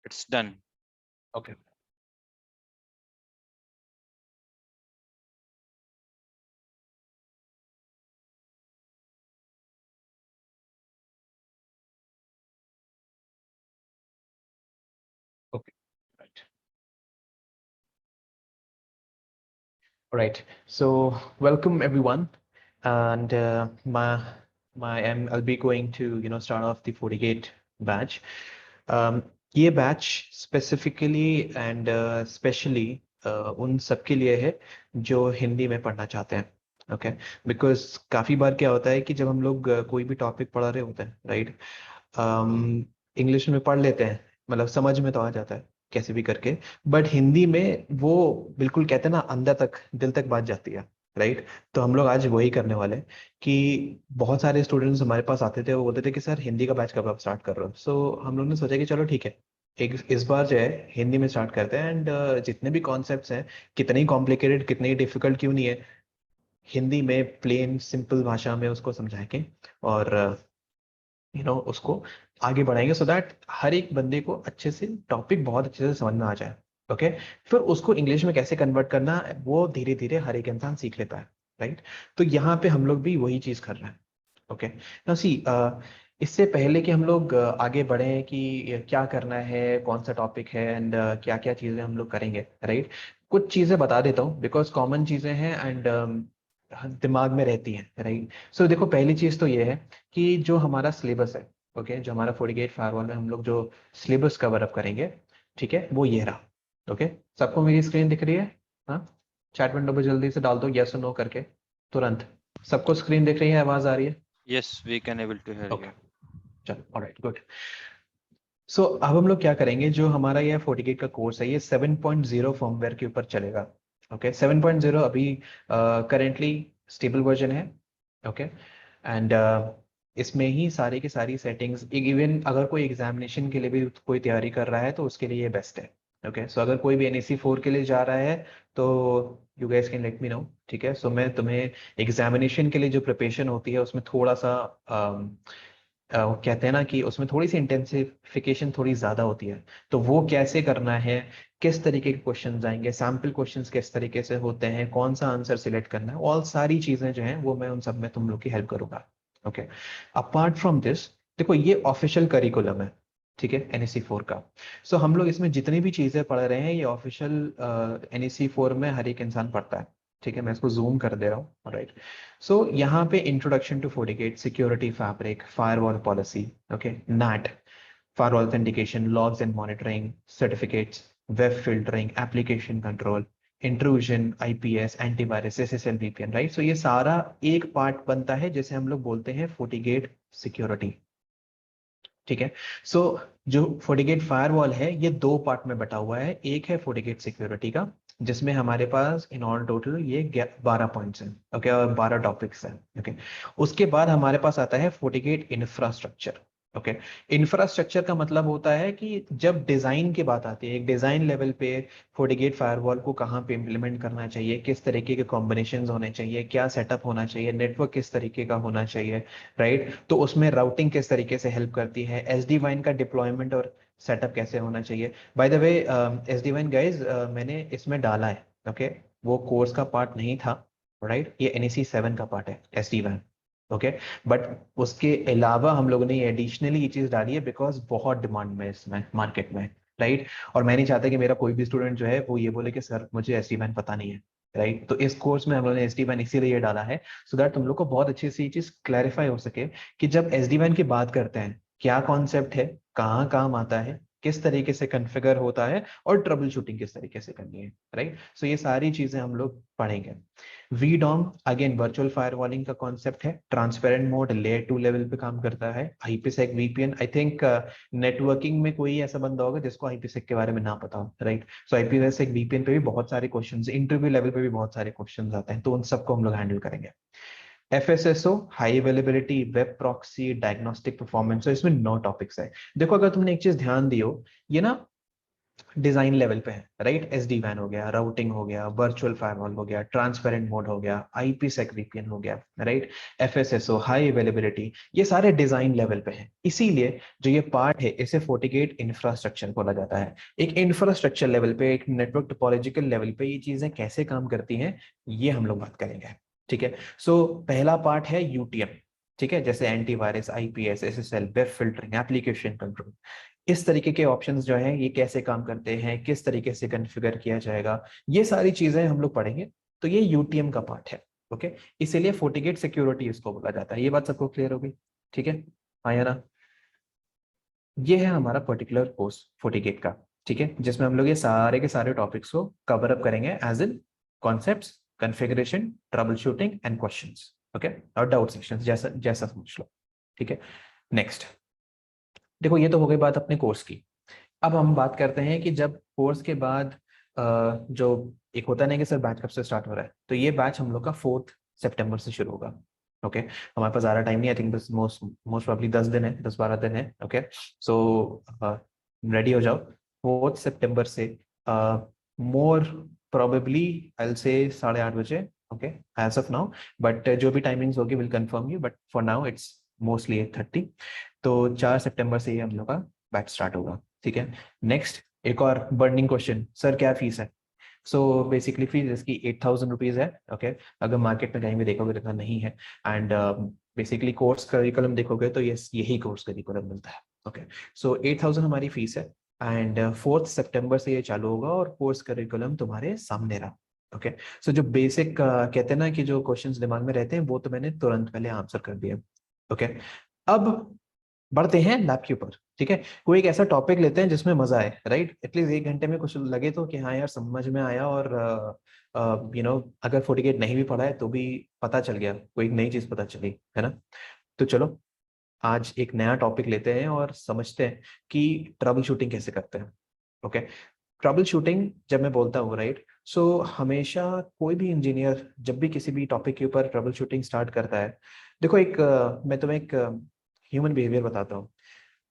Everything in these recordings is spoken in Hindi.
It's done. Okay. Okay. Right. All right. So welcome everyone, and I'll be going to start off the FortiGate batch. ये बैच स्पेसिफिकली एंड स्पेशली उन सब के लिए है जो हिंदी में पढ़ना चाहते हैं. ओके. बिकॉज काफी बार क्या होता है कि जब हम लोग कोई भी टॉपिक पढ़ा रहे होते हैं, राइट, इंग्लिश में पढ़ लेते हैं, मतलब समझ में तो आ जाता है कैसे भी करके, बट हिंदी में वो बिल्कुल कहते हैं ना, अंदर तक, दिल तक बात जाती है, राइट. तो हम लोग आज वही करने वाले हैं कि बहुत सारे स्टूडेंट्स हमारे पास आते थे, वो बोलते थे कि सर हिंदी का बैच कब आप स्टार्ट कर रहे हो. सो हम लोग ने सोचा कि चलो ठीक है, एक इस बार जो है हिंदी में स्टार्ट करते हैं, एंड जितने भी कॉन्सेप्ट्स हैं, कितने ही कॉम्प्लिकेटेड, कितने ही डिफिकल्ट क्यों नहीं है, हिंदी में प्लेन सिंपल भाषा में उसको समझाएंगे और उसको आगे बढ़ाएंगे, सो दैट हर एक बंदे को अच्छे से टॉपिक बहुत अच्छे से समझ में आ जाए. ओके. फिर उसको इंग्लिश में कैसे कन्वर्ट करना है, वो धीरे धीरे हर एक इंसान सीख लेता है, राइट. तो यहाँ पे हम लोग भी वही चीज कर रहे हैं. ओके. नाउ सी, इससे पहले कि हम लोग आगे बढ़े कि क्या करना है, कौन सा टॉपिक है, एंड क्या क्या चीजें हम लोग करेंगे, राइट, कुछ चीजें बता देता हूँ बिकॉज कॉमन चीजें हैं एंड दिमाग में रहती हैं, राइट. सो देखो, पहली चीज तो ये है कि जो हमारा सिलेबस है, ओके, जो हमारा FortiGate फायरवॉल में हम लोग जो सिलेबस कवर अप करेंगे, ठीक है, वो ये रहा. ओके. सबको मेरी स्क्रीन दिख रही है? हाँ. चैट विंडो पे जल्दी से डाल दो यस और नो करके, तुरंत. सबको स्क्रीन दिख रही है, आवाज आ रही है? Yes, we can able to hear okay. you. चलो, ऑलराइट, गुड. सो अब हम लोग क्या करेंगे, जो हमारा ये FortiGate का कोर्स है, ये 7.0 फर्मवेयर के ऊपर चलेगा. ओके. 7.0 अभी करेंटली स्टेबल वर्जन है. ओके. एंड इसमें ही सारी की सारी सेटिंग्स, इवन अगर कोई एग्जामिनेशन के लिए भी कोई तैयारी कर रहा है तो उसके लिए ये बेस्ट है. ओके. सो अगर कोई भी NSE 4 के लिए जा रहा है तो you guys can let me know, ठीक है. सो मैं तुम्हें एग्जामिनेशन के लिए जो प्रिपरेशन होती है उसमें थोड़ा सा कहते हैं ना कि उसमें थोड़ी सी इंटेंसिफिकेशन थोड़ी ज्यादा होती है, तो वो कैसे करना है, किस तरीके के क्वेश्चंस आएंगे, सैम्पल क्वेश्चंस किस तरीके से होते हैं, कौन सा आंसर सिलेक्ट करना है, ऑल सारी चीजें जो हैं वो मैं उन सब में तुम लोग की हेल्प करूंगा. ओके. अपार्ट फ्रॉम दिस, देखो ये ऑफिशियल करिकुलम है, ठीक है, NSE 4 का. सो हम लोग इसमें जितनी भी चीजें पढ़ रहे हैं, ये ऑफिशियल NSE 4 में हर एक इंसान पढ़ता है, ठीक है. मैं इसको जूम कर दे रहा हूँ, राइट. सो यहाँ पे introduction to FortiGate, security fabric, firewall policy, okay, NAT, firewall authentication, logs and monitoring, certificates, web filtering, application control, intrusion, IPS, antivirus, SSL, VPN, right. So ये सारा एक पार्ट बनता है जिसे हम लोग बोलते हैं FortiGate सिक्योरिटी, ठीक है. सो जो FortiGate फायरवॉल है, ये दो पार्ट में बटा हुआ है. एक है FortiGate सिक्योरिटी का, जिसमें हमारे पास इन ऑल टोटल ये 12 पॉइंट्स हैं, ओके, और 12 टॉपिक्स हैं, ओके. उसके बाद हमारे पास आता है FortiGate इंफ्रास्ट्रक्चर. ओके. इंफ्रास्ट्रक्चर का मतलब होता है कि जब डिजाइन की बात आती है, एक डिजाइन लेवल पे FortiGate फायरवॉल को कहाँ पे इम्प्लीमेंट करना चाहिए, किस तरीके के कॉम्बिनेशन होने चाहिए, क्या सेटअप होना चाहिए, नेटवर्क किस तरीके का होना चाहिए, राइट. तो उसमें राउटिंग किस तरीके से हेल्प करती है, SD-WAN का डिप्लॉयमेंट और सेटअप कैसे होना चाहिए. Bye the way, SD-WAN guys मैंने इसमें डाला है, ओके. वो कोर्स का पार्ट नहीं था, राइट. ये NSE 7 का पार्ट है, SD-WAN, ओके. बट उसके अलावा हम लोगों ने ये एडिशनली ये चीज डाली है बिकॉज बहुत डिमांड में इसमें मार्केट में, राइट. और मैं नहीं चाहता कि मेरा कोई भी स्टूडेंट जो है वो ये बोले कि सर मुझे SD-WAN पता नहीं है, राइट. तो इस कोर्स में हम लोगों ने SD-WAN इसीलिए ये डाला है, सो दैट तुम लोग को बहुत अच्छे से ये चीज क्लैरिफाई हो सके कि जब SD-WAN की बात करते हैं, क्या कॉन्सेप्ट है, कहाँ काम आता है, किस तरीके से कॉन्फ़िगर होता है, और ट्रबल शूटिंग किस तरीके से करनी है, राइट. सो ये सारी चीजें हम लोग पढ़ेंगे. VDOM अगेन वर्चुअल फायरवॉलिंग का कॉन्सेप्ट है, ट्रांसपेरेंट मोड, लेयर 2 लेवल पे काम करता है. IPsec VPN, I think networking में कोई ऐसा बंदा होगा जिसको IPsec के बारे में ना पता हो, राइट. सो IPsec VPN पे भी बहुत सारे क्वेश्चंस, इंटरव्यू लेवल पे भी बहुत सारे क्वेश्चंस आते हैं, तो उन सबको हम लोग हैंडल करेंगे. FSSO, high availability, web proxy, diagnostic performance, इसमें 9 टॉपिक्स है. देखो, अगर तुमने एक चीज ध्यान दी हो, ये ना डिजाइन लेवल पे है, राइट। एसडी वैन हो गया, राउटिंग हो गया, वर्चुअल फायरवॉल हो गया, ट्रांसपेरेंट मोड हो गया, आईपी सेक वीपीएन हो गया, राइट। एफएसएसओ, हाई अवेलेबिलिटी, ये सारे डिजाइन लेवल पे हैं। इसीलिए जो ये पार्ट है इसे फोर्टिगेट इंफ्रास्ट्रक्चर बोला जाता है। एक इंफ्रास्ट्रक्चर लेवल पे, एक नेटवर्क टोपोलॉजिकल लेवल पे ये चीजें कैसे काम करती हैं, ये हम लोग बात करेंगे, ठीक है। सो पहला पार्ट है यूटीएम, ठीक है, जैसे antivirus, IPS, SSL, web filtering, application control. इस तरीके के ऑप्शंस जो हैं ये कैसे काम करते हैं, किस तरीके से कॉन्फ़िगर किया जाएगा, ये सारी चीजें हम लोग पढ़ेंगे। तो ये यूटीएम का पार्ट है, ओके। इसीलिए फोर्टिगेट सिक्योरिटी इसको बोला जाता है। ये बात सबको क्लियर होगी, ठीक है, हाँ या ना। ये है हमारा पर्टिकुलर कोर्स फोर्टिगेट का, ठीक है, जिसमें हम लोग ये सारे के सारे टॉपिक्स को कवर अप करेंगे, as in concepts, configuration, troubleshooting and questions, okay, और डाउट सेक्शंस, जैसा जैसा समझ लो, ठीक है। नेक्स्ट, देखो ये तो हो गई बात अपने कोर्स की। अब हम बात करते हैं कि जब कोर्स के बाद जो एक होता है ना कि सर बैच कब से स्टार्ट हो रहा है, तो ये बैच हम लोग का 4 सितंबर से शुरू होगा, ओके। हमारे पास ज़्यादा टाइम नहीं, आई थिंक बस मोस्ट मोस्ट प्रॉब्ली 10 दिन है, 10-12 दिन है, ओके। सो रेडी हो जाओ। 4 सितंबर से मोर प्रोबेबली आई से 8:30 बजे, okay, as of now. But जो भी टाइमिंग्स होगी will confirm you, but for now it's mostly 8:30। तो 4 सितंबर से ये हम लोग का बैच स्टार्ट होगा, ठीक है। नेक्स्ट, एक और बर्निंग क्वेश्चन, सर क्या फीस है। सो बेसिकली फीस इसकी 8,000 रुपीज है, ओके। अगर मार्केट में कहीं भी देखोगे तो इतना नहीं है। एंड बेसिकली कोर्स करिकुलम देखोगे तो यही कोर्स करिकुलम मिलता है, ओके। सो 8,000 हमारी फीस है। एंड 4 सितंबर से ये चालू होगा और कोर्स करिकुलम तुम्हारे सामने रहा, ओके। सो जो बेसिक कहते हैं ना कि जो क्वेश्चंस दिमाग में रहते हैं वो तो मैंने तुरंत पहले आंसर कर दिया, ओके। अब बढ़ते हैं लैब के ऊपर, ठीक है। कोई एक ऐसा टॉपिक लेते हैं जिसमें मजा आए, राइट। एटलीस्ट 1 घंटे में कुछ लगे तो कि हाँ यार समझ में आया, और अगर फोर्टिगेट नहीं भी पढ़ा है तो भी पता चल गया, कोई नई चीज पता चली, है ना। तो चलो आज एक नया टॉपिक लेते हैं और समझते हैं कि ट्रबल शूटिंग कैसे करते हैं, ओके। ट्रबल शूटिंग जब मैं बोलता हूँ, राइट, सो हमेशा कोई भी इंजीनियर जब भी किसी भी टॉपिक के ऊपर ट्रबल शूटिंग स्टार्ट करता है, देखो एक मैं तुम्हें एक ह्यूमन बिहेवियर बताता हूँ।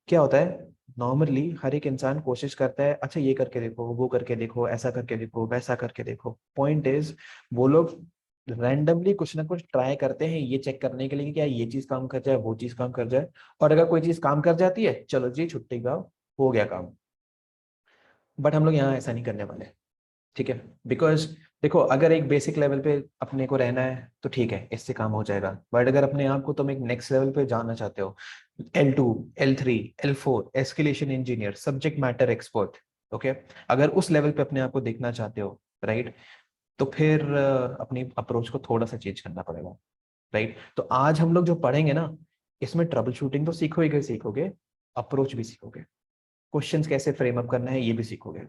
क्या होता है, नॉर्मली हर एक इंसान कोशिश करता है, अच्छा ये करके देखो, वो करके देखो, ऐसा करके देखो, वैसा करके देखो। पॉइंट इज, वो लोग रैंडमली कुछ ना कुछ ट्राई करते हैं ये चेक करने के लिए कि क्या ये चीज काम कर जाए, वो चीज काम कर जाए। और अगर कोई चीज काम कर जाती है, चलो जी छुट्टी का हो गया काम। बट हम लोग यहाँ ऐसा नहीं करने वाले, ठीक है। बिकॉज देखो, अगर एक बेसिक लेवल पे अपने को रहना है तो ठीक है, इससे काम हो जाएगा। बट अगर अपने आप को तुम एक नेक्स्ट लेवल पे जाना चाहते हो, L2, L3, L4, escalation engineer, subject matter expert, okay, अगर उस लेवल पे अपने आप को देखना चाहते हो, राइट, तो फिर अपनी अप्रोच को थोड़ा सा चेंज करना पड़ेगा, राइट। तो आज हम लोग जो पढ़ेंगे ना, इसमें ट्रबल शूटिंग तो सीखोगे सीखोगे, अप्रोच भी सीखोगे, क्वेश्चंस कैसे फ्रेम अप करना है ये भी सीखोगे,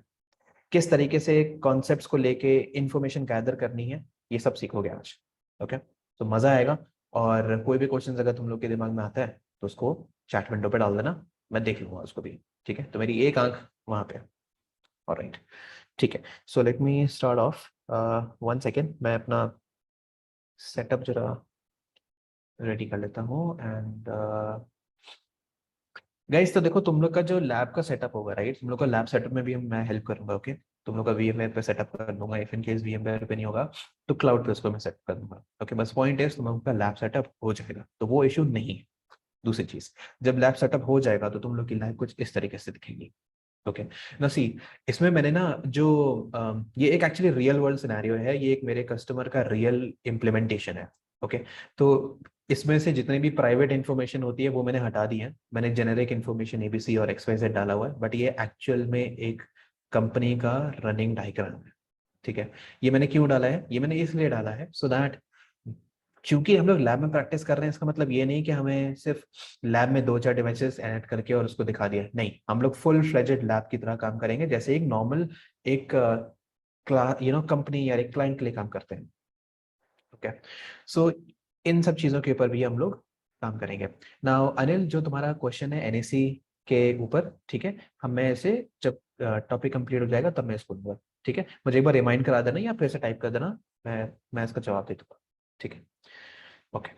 किस तरीके से कॉन्सेप्ट्स को लेके इंफॉर्मेशन गैदर करनी है, ये सब सीखोगे आज, ओके। तो मजा आएगा। और कोई भी क्वेश्चन अगर तुम लोग के दिमाग में आता है तो उसको चैट विंडो पे डाल देना, मैं देख लूंगा उसको भी, ठीक है। तो मेरी एक आंख वहां पे, ऑलराइट, ठीक है। So let me start of, 1 second, मैं अपना सेटअप जरा रेडी कर लेता हूँ। एंड गाइस, तो देखो तुम लोग का जो लैब का सेटअप होगा, राइट, तुम लोग का लैब सेटअप में भी मैं हेल्प करूंगा, ओके। तुम लोग का वीएमवेयर पे सेटअप कर दूंगा, इफ इन केस वीएमवेयर पे नहीं होगा तो क्लाउड पे उसको मैं सेट कर दूंगा, ओके। बस पॉइंट है, तुम लोग का लैब सेटअप हो जाएगा तो वो इशू नहीं है। दूसरी चीज, जब लैब सेटअप हो जाएगा तो तुम लोग की लैब कुछ इस तरीके से दिखेगी, ओके। ना सी, इसमें मैंने ना जो ये एक एक्चुअली रियल वर्ल्ड सिनेरियो है, ये एक मेरे कस्टमर का रियल इम्प्लीमेंटेशन है, ओके। तो इसमें से जितनी भी प्राइवेट इन्फॉर्मेशन होती है वो मैंने हटा दी है, मैंने जेनेरिक इन्फॉर्मेशन एबीसी और XYZ डाला हुआ है, बट ये एक्चुअल में एक कंपनी का रनिंग डायग्राम है, ठीक है। ये मैंने क्यों डाला है, ये मैंने इसलिए डाला है सो दैट, क्योंकि हम लोग लैब में प्रैक्टिस कर रहे हैं, इसका मतलब ये नहीं कि हमें सिर्फ लैब में 2-4 डिवाइसेस ऐड करके और उसको दिखा दिया, नहीं, हम लोग फुल फ्लेजेड लैब की तरह काम करेंगे, जैसे एक नॉर्मल एक कंपनी या एक क्लाइंट के लिए काम करते हैं, ओके। सो इन सब चीजों के ऊपर भी हम लोग काम करेंगे। नाउ अनिल, जो तुम्हारा क्वेश्चन है एनएसी के ऊपर, ठीक है, हम मैं इसे जब टॉपिक कंप्लीट हो जाएगा तब मैं इसको दूंगा, ठीक है। मुझे एक बार रिमाइंड करा देना या फिर से टाइप कर देना, मैं इसका जवाब दे दूंगा, ठीक है, ओके।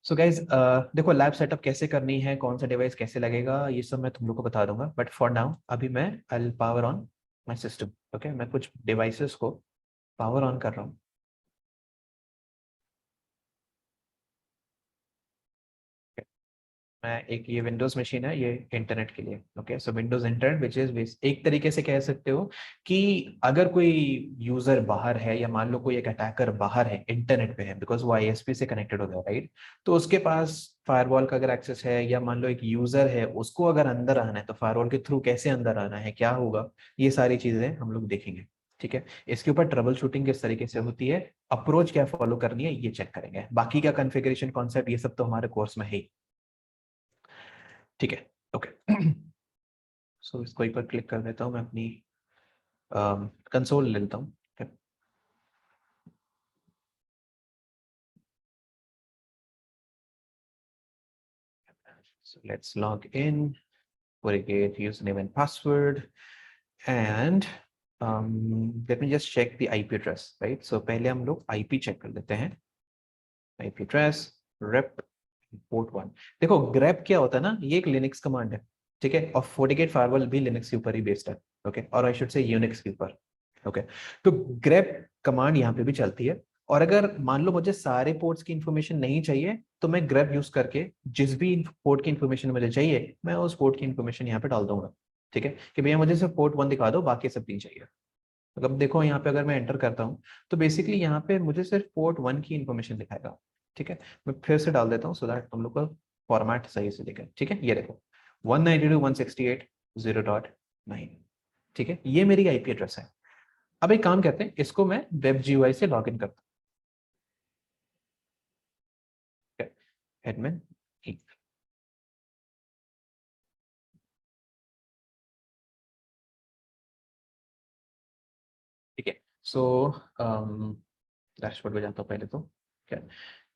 सो गाइज देखो लैब सेटअप कैसे करनी है, कौन सा डिवाइस कैसे लगेगा, ये सब मैं तुम लोग को बता दूंगा, बट फॉर नाउ अभी मैं I will power on my system. Okay, मैं कुछ डिवाइसेस को पावर ऑन कर रहा हूँ। मैं एक ये विंडोज मशीन है, ये इंटरनेट के लिए। Okay, so Windows internet which is एक तरीके से कह सकते हो कि अगर कोई यूजर बाहर है या मान लो कोई एक अटैकर बाहर है, इंटरनेट पे है, बिकॉज वो आईएसपी से कनेक्टेड हो गया, राइट। तो उसके पास फायरवॉल का अगर एक्सेस है, या मान लो एक यूजर है, उसको अगर अंदर आना है तो फायरवॉल के थ्रू कैसे अंदर आना है, क्या होगा, ये सारी चीजें हम लोग देखेंगे। ठीक है, इसके ऊपर ट्रबल शूटिंग किस तरीके से होती है, अप्रोच क्या फॉलो करनी है, ये चेक करेंगे। बाकी का कॉन्फ़िगरेशन कॉन्सेप्ट ये सब तो हमारे कोर्स में है ही। ठीक है, ओके। सो इसको एक बार क्लिक कर देता हूँ, मैं अपनी कंसोल ले लेता हूँ। So let's log in, forget username and password, and let me just check the IP address, right? So पहले हम लोग IP चेक कर लेते हैं। IP address rep port 1। देखो grep क्या होता है ना, ये एक लिनक्स कमांड है, ठीक है, और FortiGate फायरवॉल भी लिनक्स के ऊपर ही बेस्ड है। ओके, और आई शुड से यूनिक्स के ऊपर। ओके, तो grep कमांड यहाँ पे भी चलती है। और अगर मान लो मुझे सारे पोर्ट्स की इंफॉर्मेशन नहीं चाहिए, तो मैं grep यूज करके जिस भी पोर्ट की इंफॉर्मेशन मुझे चाहिए, मैं उस पोर्ट की इंफॉर्मेशन यहाँ पे डाल दूंगा। ठीक है, कि भैया मुझे सिर्फ पोर्ट 1 दिखा दो, बाकी सब नहीं चाहिए। तो अब देखो यहाँ पे अगर मैं एंटर करता हूँ, तो बेसिकली यहाँ पे मुझे सिर्फ पोर्ट 1 की इंफॉर्मेशन दिखाएगा। ठीक है, मैं फिर से डाल देता हूँ सो दैट तुम लोग का फॉर्मेट सही से दिखे। ठीक है, ये देखो 192.168.0.9। ठीक है, ये मेरी आईपी एड्रेस है। अब एक काम करते हैं, इसको मैं वेब जीयूआई से लॉग इन करता हूँ। एडमिन, ठीक है। सो डैशबोर्ड पे जाता हूँ पहले तो। क्या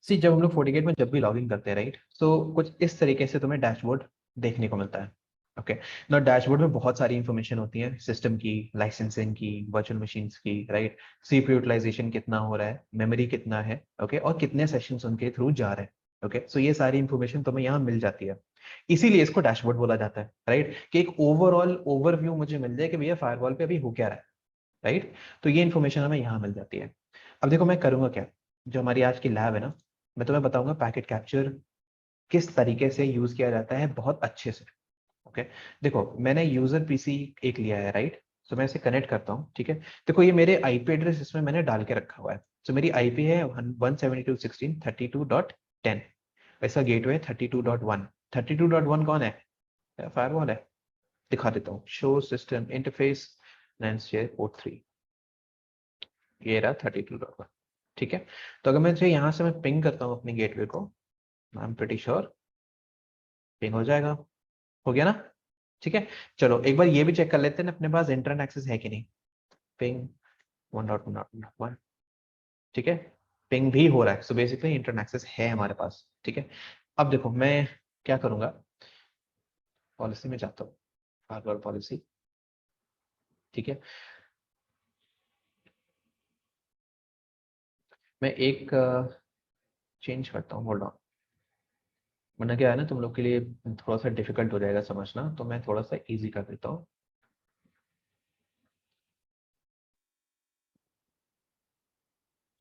सी, जब हम लोग FortiGate में जब भी लॉग इन करते हैं, राइट, तो कुछ इस तरीके से तुम्हें डैशबोर्ड देखने को मिलता है। ओके, ना डैशबोर्ड में बहुत सारी इंफॉर्मेशन होती है, सिस्टम की, लाइसेंसिंग की, वर्चुअल मशीन्स की, राइट, सीपीयू यूटिलाइजेशन कितना हो रहा है, मेमोरी कितना है, ओके, और कितने सेशंस उनके थ्रू जा रहे हैं। ओके, सो ये सारी इंफॉर्मेशन तुम्हें यहाँ मिल जाती है। इसीलिए इसको डैशबोर्ड बोला जाता है, राइट, कि एक ओवरऑल ओवरव्यू मुझे मिल जाए कि भैया फायरवॉल पे अभी हो क्या रहा है, राइट। तो ये इन्फॉर्मेशन हमें यहाँ मिल जाती है। अब देखो मैं करूँगा क्या, जो हमारी आज की लैब है ना, मैं तुम्हें बताऊंगा पैकेट कैप्चर किस तरीके से यूज किया जाता है बहुत अच्छे से। ओके, देखो मैंने यूजर पीसी एक लिया है, राइट। तो मैं इसे कनेक्ट करता हूँ। ठीक है, देखो ये मेरे आईपी एड्रेस इसमें मैंने डाल के रखा हुआ है। तो मेरी आईपी है 172.16.32.10। ऐसा गेटवे 32.1। 32.1 कौन है, फायरवॉल है। दिखा देता हूँ, शो सिस्टम इंटरफेस पोर्ट 3, ये रहा 32.1। ठीक है, तो अगर मैं इसे यहाँ से मैं पिंग करता हूँ अपनी गेटवे को, I am pretty sure ping हो जाएगा। हो गया ना। ठीक है, चलो एक बार ये भी चेक कर लेते हैं ना, अपने पास इंटरनेट एक्सेस है कि नहीं। पिंग 1.1.1। ठीक है, पिंग भी हो रहा है, सो बेसिकली इंटरनेट एक्सेस है हमारे पास। ठीक है, अब देखो मैं क्या करूंगा, पॉलिसी में जाता हूँ, फायरवॉल पॉलिसी। ठीक है, मैं एक चेंज करता हूँ, होल्ड ऑन। वरना क्या है ना, तुम लोग के लिए थोड़ा सा डिफिकल्ट हो जाएगा समझना, तो मैं थोड़ा सा इजी कर देता हूँ।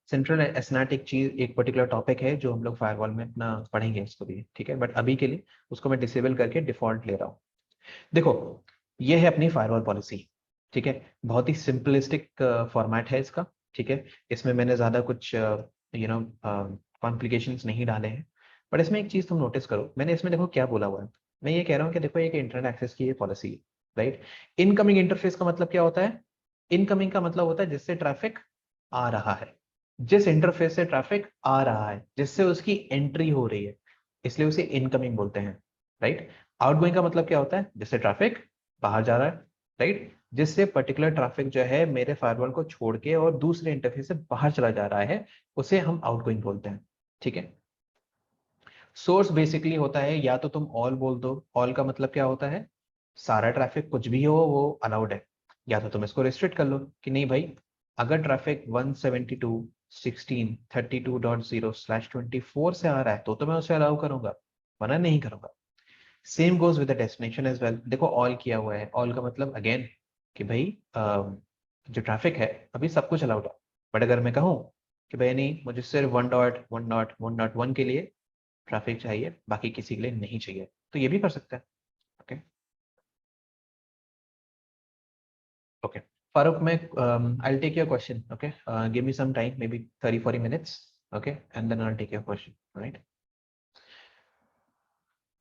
सेंट्रल एसनेटिक चीज एक पर्टिकुलर टॉपिक है जो हम लोग फायरवॉल में अपना पढ़ेंगे इसको भी। ठीक है, बट अभी के लिए उसको मैं डिसेबल करके डिफॉल्ट ले रहा हूँ। देखो ये है अपनी फायरवॉल पॉलिसी। ठीक है, बहुत ही सिंपलिस्टिक फॉर्मेट है इसका। ठीक है, इसमें मैंने ज्यादा कुछ कॉम्प्लिकेशंस नहीं डाले हैं। बट इसमें एक चीज तुम नोटिस करो, मैंने इसमें देखो क्या बोला हुआ है। मैं ये कह रहा हूँ कि देखो एक इंटरनेट एक्सेस की ये पॉलिसी है, राइट। इनकमिंग इंटरफेस का मतलब क्या होता है, इनकमिंग का मतलब होता है जिससे ट्रैफिक आ रहा है, जिस इंटरफेस से ट्रैफिक आ रहा है, जिससे उसकी एंट्री हो रही है, इसलिए उसे इनकमिंग बोलते हैं, राइट। आउटगोइंग का मतलब क्या होता है, जिससे ट्रैफिक बाहर जा रहा है, राइट, जिससे पर्टिकुलर ट्रैफिक जो है मेरे फायरवॉल को छोड़ के और दूसरे इंटरफेस से बाहर चला जा रहा है, उसे हम आउटगोइंग बोलते हैं। ठीक है, सोर्स बेसिकली होता है, या तो तुम ऑल बोल दो, ऑल का मतलब क्या होता है, सारा ट्रैफिक कुछ भी हो वो अलाउड है। या तो तुम इसको रिस्ट्रिक्ट कर लो कि नहीं भाई, अगर ट्रैफिक 172 1632.0/24 से आ रहा है तो मैं उसे अलाउ करूंगा, वरना नहीं करूंगा। Same goes with the destination as well. देखो ऑल किया हुआ है, ऑल का मतलब अगेन कि भाई जो ट्रैफिक है अभी सब कुछ अलाउड है, बट अगर मैं कहूँ कि भाई नहीं मुझे सिर्फ 1.1.1.1 के लिए ट्रैफिक चाहिए, बाकी किसी के लिए नहीं चाहिए, तो ये भी कर सकते हैं। ओके ओके फारूक, मैं I'll take your question. Okay, give me some time, maybe 30-40 minutes. Okay, and then I'll take your question. Right?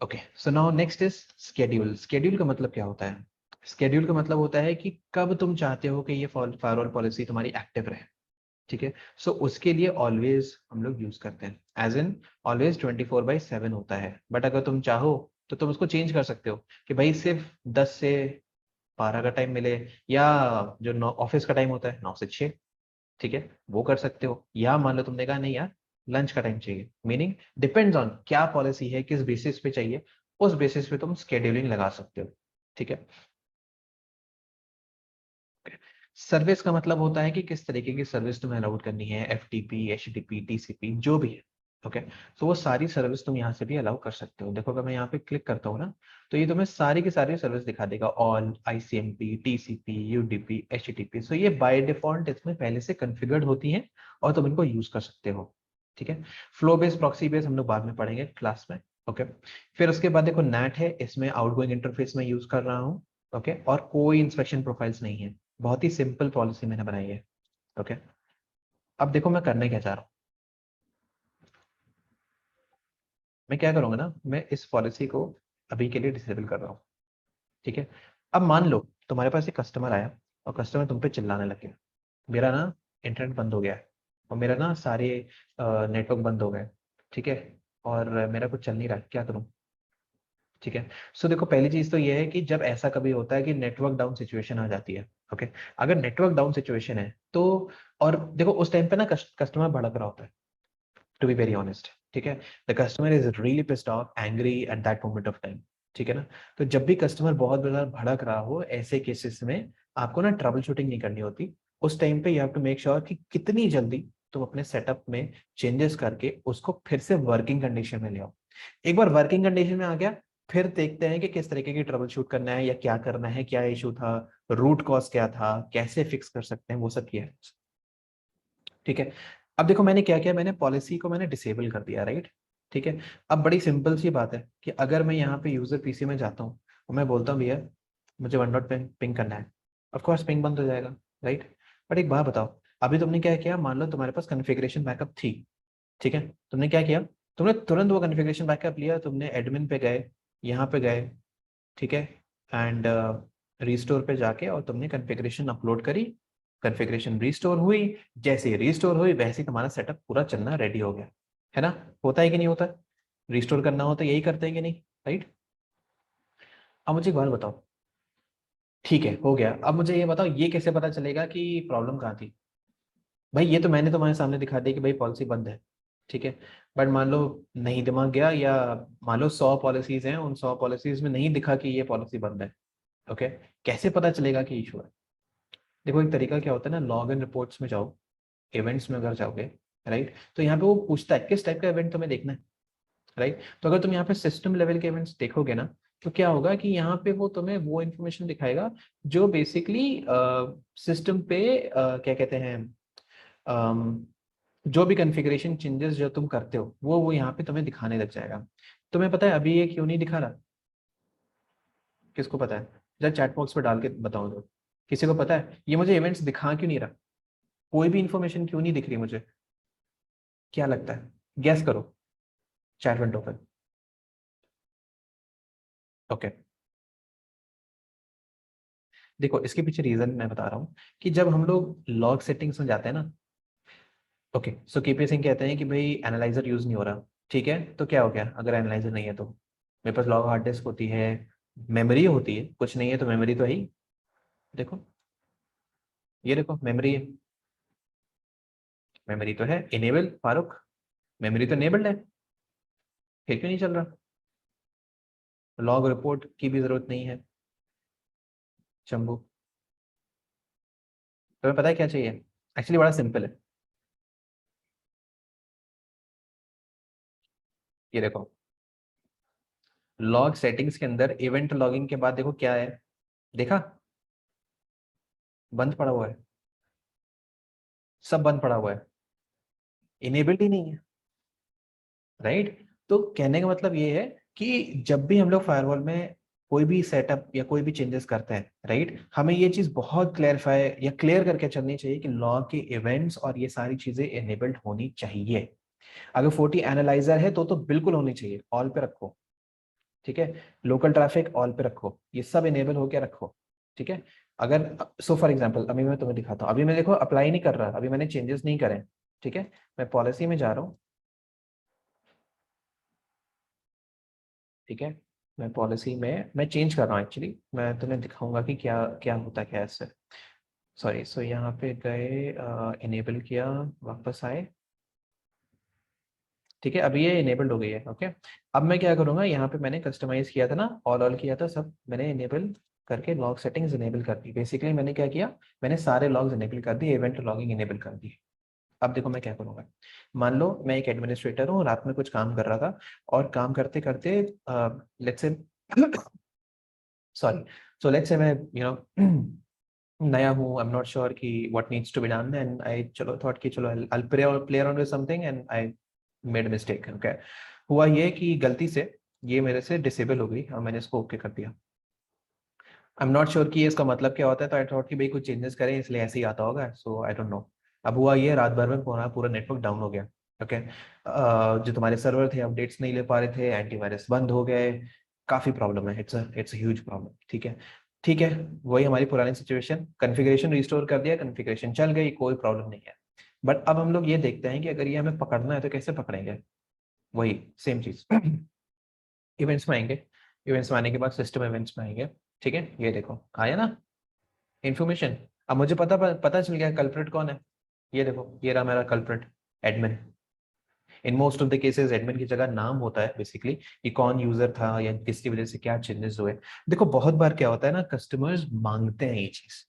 Okay so now next is schedule. Schedule का मतलब क्या होता है? स्केड्यूल का मतलब होता है कि कब तुम चाहते हो कि ये फायरवॉल पॉलिसी तुम्हारी एक्टिव रहे। ठीक है, सो उसके लिए ऑलवेज हम लोग यूज करते हैं, एज इन ऑलवेज 24/7 होता है, बट अगर तुम चाहो तो तुम उसको चेंज कर सकते हो कि भाई सिर्फ 10 से 12 का टाइम मिले, या जो ऑफिस का टाइम होता है 9 से 6, ठीक है वो कर सकते हो। या मान लो तुमने कहा नहीं यार लंच का टाइम चाहिए, मीनिंग डिपेंड्स ऑन क्या पॉलिसी है, किस बेसिस पे चाहिए, उस बेसिस पे तुम स्केड्यूलिंग लगा सकते हो। ठीक है, सर्विस का मतलब होता है कि किस तरीके की सर्विस तुम्हें अलाउड करनी है, एफटीपी, एचटीपी, टीसीपी, जो भी है। ओके, तो वो सारी सर्विस तुम यहाँ से भी अलाउ कर सकते हो। देखो अगर मैं यहाँ पे क्लिक करता हूँ ना, तो ये तुम्हें सारी की सारी सर्विस दिखा देगा, all, ICMP, TCP, UDP, HTP. So ये बाय डिफॉल्ट इसमें पहले से कॉन्फ़िगर्ड होती है और तुम इनको यूज कर सकते हो। ठीक है, फ्लो बेस्ड, प्रॉक्सी बेस्ड हम लोग बाद में पढ़ेंगे क्लास में। ओके, फिर उसके बाद देखो नेट है, इसमें आउटगोइंग इंटरफेस में यूज कर रहा हूँ। ओके, और कोई इंस्पेक्शन प्रोफाइल्स नहीं है, बहुत ही सिंपल पॉलिसी मैंने बनाई है। ओके, अब देखो मैं करने क्या चाह रहा हूँ। मैं क्या करूंगा ना, मैं इस पॉलिसी को अभी के लिए डिसेबल कर रहा हूँ। ठीक है, अब मान लो तुम्हारे पास एक कस्टमर आया और कस्टमर तुम पे चिल्लाने लग गया, मेरा ना इंटरनेट बंद हो गया है और मेरा ना सारे नेटवर्क बंद हो गए। ठीक है, और मेरा कुछ चल नहीं रहा है, क्या करूँ? ठीक है, सो देखो पहली चीज तो ये है कि जब ऐसा कभी होता है कि नेटवर्क डाउन सिचुएशन आ जाती है। ओके, अगर नेटवर्क डाउन सिचुएशन है तो, और देखो उस टाइम पे ना कस्टमर भड़क रहा होता है, टू बी वेरी ऑनेस्ट। ठीक है, the customer is really pissed off, angry at that moment of time. ठीक है ना, तो जब भी कस्टमर बहुत ज्यादा भड़क रहा हो ऐसे केसेस में आपको ना ट्रबल शूटिंग नहीं करनी होती। उस टाइम पे you have to make sure कि कितनी जल्दी तुम अपने सेटअप में चेंजेस करके उसको फिर से वर्किंग कंडीशन में ले आओ। एक बार वर्किंग कंडीशन में आ गया, फिर देखते हैं कि किस तरीके की ट्रबल शूट करना है या क्या करना है, क्या इशू था, रूट कॉज क्या था, कैसे फिक्स कर सकते हैं, वो सब किया है। ठीक है, अब देखो मैंने क्या किया, मैंने पॉलिसी को मैंने डिसेबल कर दिया, राइट। ठीक है, अब बड़ी सिंपल सी बात है कि अगर मैं यहाँ पे यूजर पीसी में जाता हूँ और मैं बोलता हूँ भैया मुझे 1 डॉट पिंग करना है, ऑफकोर्स पिंग बंद हो जाएगा, राइट। बट एक बात बताओ, अभी तुमने क्या किया, मान लो तुम्हारे पास कॉन्फ़िगरेशन बैकअप थी। ठीक है, तुमने क्या किया, तुमने तुरंत वो कॉन्फ़िगरेशन बैकअप लिया, तुमने एडमिन पे गए, यहाँ पे गए, ठीक है, एंड रिस्टोर पे जाके और तुमने कॉन्फ़िगरेशन अपलोड करी, कॉन्फ़िगरेशन रिस्टोर हुई, जैसे ही रिस्टोर हुई वैसे ही तुम्हारा सेटअप पूरा चलना रेडी हो गया, है ना? होता है कि नहीं होता? रिस्टोर करना हो तो यही करते हैं कि नहीं, राइट? अब मुझे एक बात बताओ, ठीक है हो गया, अब मुझे ये बताओ ये कैसे पता चलेगा कि प्रॉब्लम कहाँ थी? भाई ये तो मैंने तुम्हारे सामने दिखा दिया कि भाई पॉलिसी बंद है, ठीक है, बट मान लो नहीं दिमाग गया, या मान लो 100 पॉलिसीज हैं, उन 100 पॉलिसीज में नहीं दिखा कि ये पॉलिसी बंद है। ओके, कैसे पता चलेगा कि इशू है? देखो एक तरीका क्या होता है ना, लॉग इन रिपोर्ट्स में जाओ, इवेंट्स में अगर जाओगे, राइट, तो यहाँ पे वो पूछता है किस टाइप का इवेंट तुम्हें देखना है, राइट। तो अगर तुम यहाँ पे सिस्टम लेवल के इवेंट्स देखोगे ना, तो क्या होगा कि यहाँ पे वो तुम्हें वो इन्फॉर्मेशन दिखाएगा जो बेसिकली सिस्टम पे क्या कहते हैं, अम, जो भी कॉन्फ़िगरेशन चेंजेस जो तुम करते हो वो यहाँ पे तुम्हें दिखाने लग जाएगा। तुम्हें पता है अभी ये क्यों नहीं दिखा रहा? किसको पता है? जरा चैट बॉक्स पे डाल के बताओ तो, किसी को पता है ये मुझे इवेंट्स दिखा क्यों नहीं रहा? कोई भी इंफॉर्मेशन क्यों नहीं दिख रही मुझे? क्या लगता है? गैस करो, चैट विंडो पर। ओके, देखो इसके पीछे रीजन मैं बता रहा हूँ कि जब हम लोग लॉग सेटिंग्स में जाते हैं ना, ओके, सो केपी सिंह कहते हैं कि भाई एनालाइजर यूज नहीं हो रहा। ठीक है, तो क्या हो गया अगर एनालाइजर नहीं है तो? मेरे पास लॉग हार्ड डिस्क होती है, मेमोरी होती है, कुछ नहीं है तो मेमोरी तो है ही। देखो, ये देखो मेमोरी है, मेमोरी तो है इनेबल फारूक, मेमोरी तो इनेबल्ड है, फिर क्यों नहीं चल रहा? लॉग रिपोर्ट की भी जरूरत नहीं है शंभू। तुम्हें पता है क्या चाहिए? एक्चुअली बड़ा सिंपल है, ये देखो लॉग सेटिंग्स के अंदर इवेंट लॉगिंग के बाद देखो क्या है, देखा बंद पड़ा हुआ है, सब बंद पड़ा हुआ है, इनेबल्ड ही नहीं है, राइट। तो कहने का मतलब ये है कि जब भी हम लोग फायरवॉल में कोई भी सेटअप या कोई भी चेंजेस करते हैं, राइट, हमें ये चीज बहुत क्लेरिफाई या क्लियर करके चलनी चाहिए कि लॉग के इवेंट्स और ये सारी चीजें इनेबल्ड होनी चाहिए। अगर 40 एनालाइजर है तो बिल्कुल होनी चाहिए, ऑल पे रखो, ठीक है। लोकल ट्रैफिक ऑल पे रखो, ये सब इनेबल होके रखो, ठीक है। अगर सो फॉर एग्जांपल अभी मैं तुम्हें दिखाता हूँ, अभी मैं देखो अप्लाई नहीं कर रहा, अभी मैंने चेंजेस नहीं करे, ठीक है। मैं पॉलिसी में जा रहा हूँ, ठीक है। मैं पॉलिसी में मैं चेंज कर रहा हूँ एक्चुअली, मैं तुम्हें दिखाऊंगा कि क्या क्या होता है, क्या इससे। सॉरी, सो यहाँ पे गए, इनेबल किया, वापस आए, ठीक है। अभी ये इनेबल्ड हो गई है, ओके। अब मैं क्या करूंगा, यहाँ पे मैंने कस्टमाइज किया था ना, ऑल किया था, सब मैंने इनेबल करके लॉग सेटिंग्स इनेबल कर दी। बेसिकली मैंने क्या किया, मैंने सारे लॉग्स इनेबल कर दिए, इवेंट लॉगिंग इनेबल कर दी। अब देखो मैं क्या करूंगा, मान लो मैं एक एडमिनिस्ट्रेटर हूँ, रात में कुछ काम कर रहा था, और काम करते करते let's say sorry, so let's say मैं नया हूँ, आई एम नॉट श्योर कि what needs to be done, and I चलो थॉट कि चलो I play around with something and I made mistake, okay. हुआ ये कि गलती से ये मेरे से डिसेबल हो गई और मैंने इसको ओके कर दिया। आई एम नॉट श्योर कि इसका मतलब क्या होता है, तो आई थॉट कि भाई कुछ चेंजेस करें इसलिए ऐसे ही आता होगा, सो आई डोंट नो। अब हुआ ये रात भर में पूरा पूरा नेटवर्क डाउन हो गया, ओके। जो तुम्हारे सर्वर थे अपडेट्स नहीं ले पा रहे थे, एंटीवायरस बंद हो गए, काफी प्रॉब्लम है, इट्स ह्यूज प्रॉब्लम, ठीक है। ठीक है, वही हमारी पुरानी सिचुएशन, कॉन्फ़िगरेशन रिस्टोर कर दिया, कॉन्फ़िगरेशन चल गई, कोई प्रॉब्लम नहीं है। बट अब हम लोग ये देखते हैं कि अगर ये हमें पकड़ना है तो कैसे पकड़ेंगे, वही सेम चीज इवेंट्स में आएंगे, इवेंट्स में आने के बाद सिस्टम इवेंट्स में आएंगे, ठीक है। ये देखो आया ना इन्फॉर्मेशन, अब मुझे पता चल गया कल्प्रिट कौन है। ये देखो ये रहा मेरा culprit, admin. In most of the cases admin की जगह नाम होता है बेसिकली, कि कौन यूजर था या किसकी वजह से क्या चेंजेस हुए। देखो बहुत बार क्या होता है ना, कस्टमर्स मांगते हैं ये चीज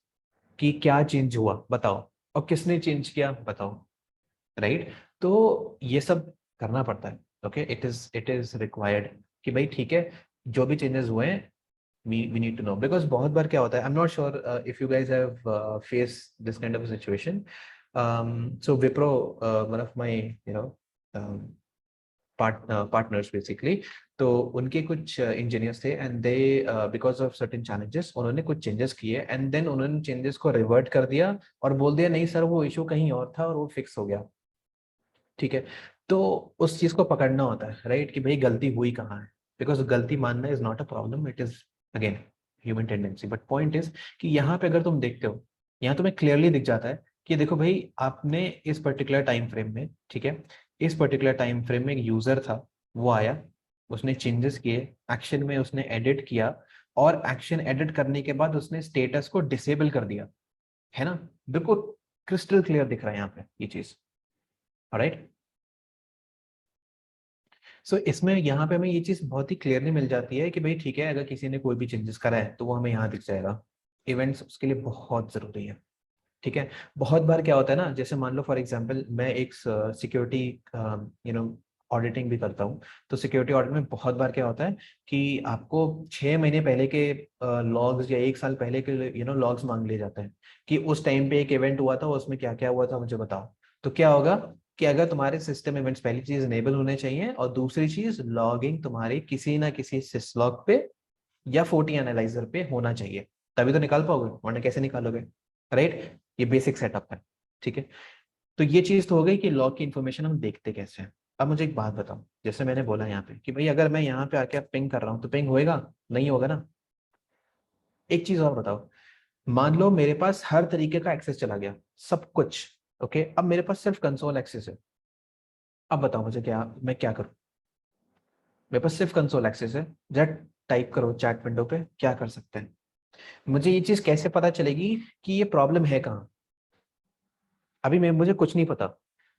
कि क्या चेंज हुआ बताओ, और किसने चेंज किया बताओ, राइट। तो ये सब करना पड़ता है, ओके। इट इज रिक्वायर्ड कि भाई ठीक है, जो भी चेंजेस हुए हैं we need to know, because बहुत बार क्या होता है, I'm not sure if you guys have faced this kind of a situation. So Wipro, one of my you know um, partners basically, तो उनके कुछ इंजीनियर्स थे, and they because of certain challenges उन्होंने कुछ चेंजेस किए, एंड देन उन्होंने चेंजेस को रिवर्ट कर दिया और बोल दिया नहीं सर वो इशू कहीं और था और वो फिक्स हो गया, ठीक है। तो उस चीज को पकड़ना होता है, राइट, कि भाई गलती हुई कहाँ है, बिकॉज गलती मानना is not a problem, it is again human tendency. But point is कि यहाँ पे अगर तुम देखते हो, यहाँ तुम्हें क्लियरली दिख जाता है कि देखो भाई आपने इस पर्टिकुलर टाइम फ्रेम में, ठीक है, इस पर्टिकुलर टाइम फ्रेम में एक यूजर था, वो आया, उसने चेंजेस किए, एक्शन में उसने एडिट किया, और एक्शन एडिट करने के बाद उसने स्टेटस को डिसेबल कर दिया, है ना। बिल्कुल क्रिस्टल क्लियर दिख रहा है यहाँ पे ये चीज, राइट। सो इसमें यहाँ पे हमें ये चीज बहुत ही क्लियरली मिल जाती है कि भाई ठीक है, अगर किसी ने कोई भी चेंजेस करा है तो वो हमें यहाँ दिख जाएगा। इवेंट्स उसके लिए बहुत जरूरी है, ठीक है। बहुत बार क्या होता है ना, जैसे मान लो फॉर एग्जांपल मैं एक सिक्योरिटी यू नो ऑडिटिंग भी करता हूँ, तो सिक्योरिटी ऑडिट में बहुत बार क्या होता है कि आपको 6 महीने पहले के लॉग्स या 1 साल पहले के लॉग्स मांग लिए जाते हैं, कि उस टाइम पे एक इवेंट हुआ था, उसमें क्या क्या हुआ था मुझे बताओ। तो क्या होगा कि अगर तुम्हारे सिस्टम इवेंट्स, पहली चीज इनेबल होने चाहिए, और दूसरी चीज लॉगिंग तुम्हारी किसी ना किसी सिसलॉग पे या 40 एनालाइजर पे होना चाहिए, तभी तो निकाल पाओगे, वरना कैसे निकालोगे, राइट। ये बेसिक सेटअप है, ठीक है। तो ये चीज तो हो गई कि लॉग की इंफॉर्मेशन हम देखते कैसे हैं। अब मुझे एक बात बताओ, जैसे मैंने बोला यहाँ पे कि भाई अगर मैं यहाँ पे आके पिंग कर रहा हूँ तो पिंग होएगा, नहीं होगा ना। एक चीज और बताओ, मान लो मेरे पास हर तरीके का एक्सेस चला गया, सब कुछ, ओके, अब मेरे पास सिर्फ कंसोल एक्सेस है। अब बताओ मुझे मैं क्या करूं, मेरे पास सिर्फ कंसोल एक्सेस है, जट टाइप करो चैट विंडो पे क्या कर सकते हैं। मुझे ये चीज कैसे पता चलेगी कि ये प्रॉब्लम है कहाँ, अभी मैं मुझे कुछ नहीं पता।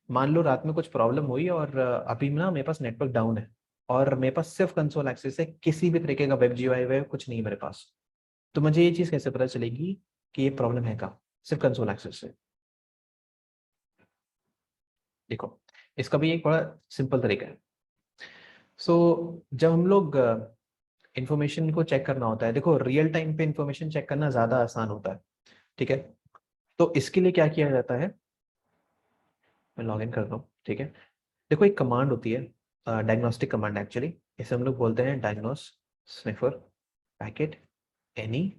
मान लो रात में कुछ प्रॉब्लम हुई और अभी ना मेरे पास नेटवर्क डाउन है, और मेरे पास सिर्फ कंसोल एक्सेस है, किसी भी तरीके का वेब जीयूआई वेब कुछ नहीं है मेरे पास। तो मुझे ये चीज कैसे पता चलेगी कि ये प्रॉब्लम है कहाँ, सिर्फ कंसोल एक्सेस से। देखो इसका भी एक बड़ा सिंपल तरीका है। जब हम लोग इंफॉर्मेशन को चेक करना होता है, देखो रियल टाइम पे इंफॉर्मेशन चेक करना ज़्यादा आसान होता है, ठीक है। तो इसके लिए क्या किया जाता है, मैं लॉग इन करता हूँ, ठीक है। देखो एक कमांड होती है, डायग्नोस्टिक कमांड एक्चुअली, इसे हम लोग बोलते हैं डायग्नोस स्निफर पैकेट एनी।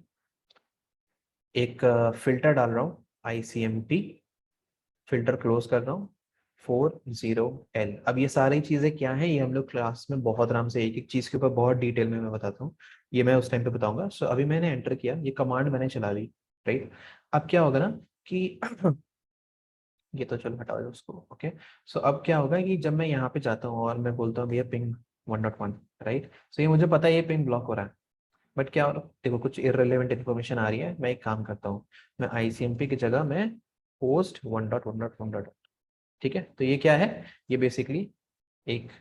एक फिल्टर डाल रहा हूँ ICMP, फिल्टर क्लोज कर रहा हूँ 40L। अब ये सारी चीजें क्या है, ये हम लोग क्लास में बहुत आराम से एक एक चीज के ऊपर बहुत डिटेल में मैं बताता हूँ, ये मैं उस टाइम पे बताऊंगा। सो अभी मैंने एंटर किया, ये कमांड मैंने चला दी, राइट। अब क्या होगा ना कि ये तो चलो हटा दो उसको, ओके। सो अब क्या होगा कि जब मैं यहाँ पे जाता हूँ और मैं बोलता हूँ भैया पिंग 1.1, राइट। सो ये मुझे पता है ये पिंग ब्लॉक हो रहा है, बट क्या हो रहा है, देखो कुछ इररिलेवेंट इन्फॉर्मेशन आ रही है। मैं एक काम करता हूँ, मैं ICMP की जगह मैं पोस्ट 1.1.1, ठीक है। तो ये क्या है, ये बेसिकली एक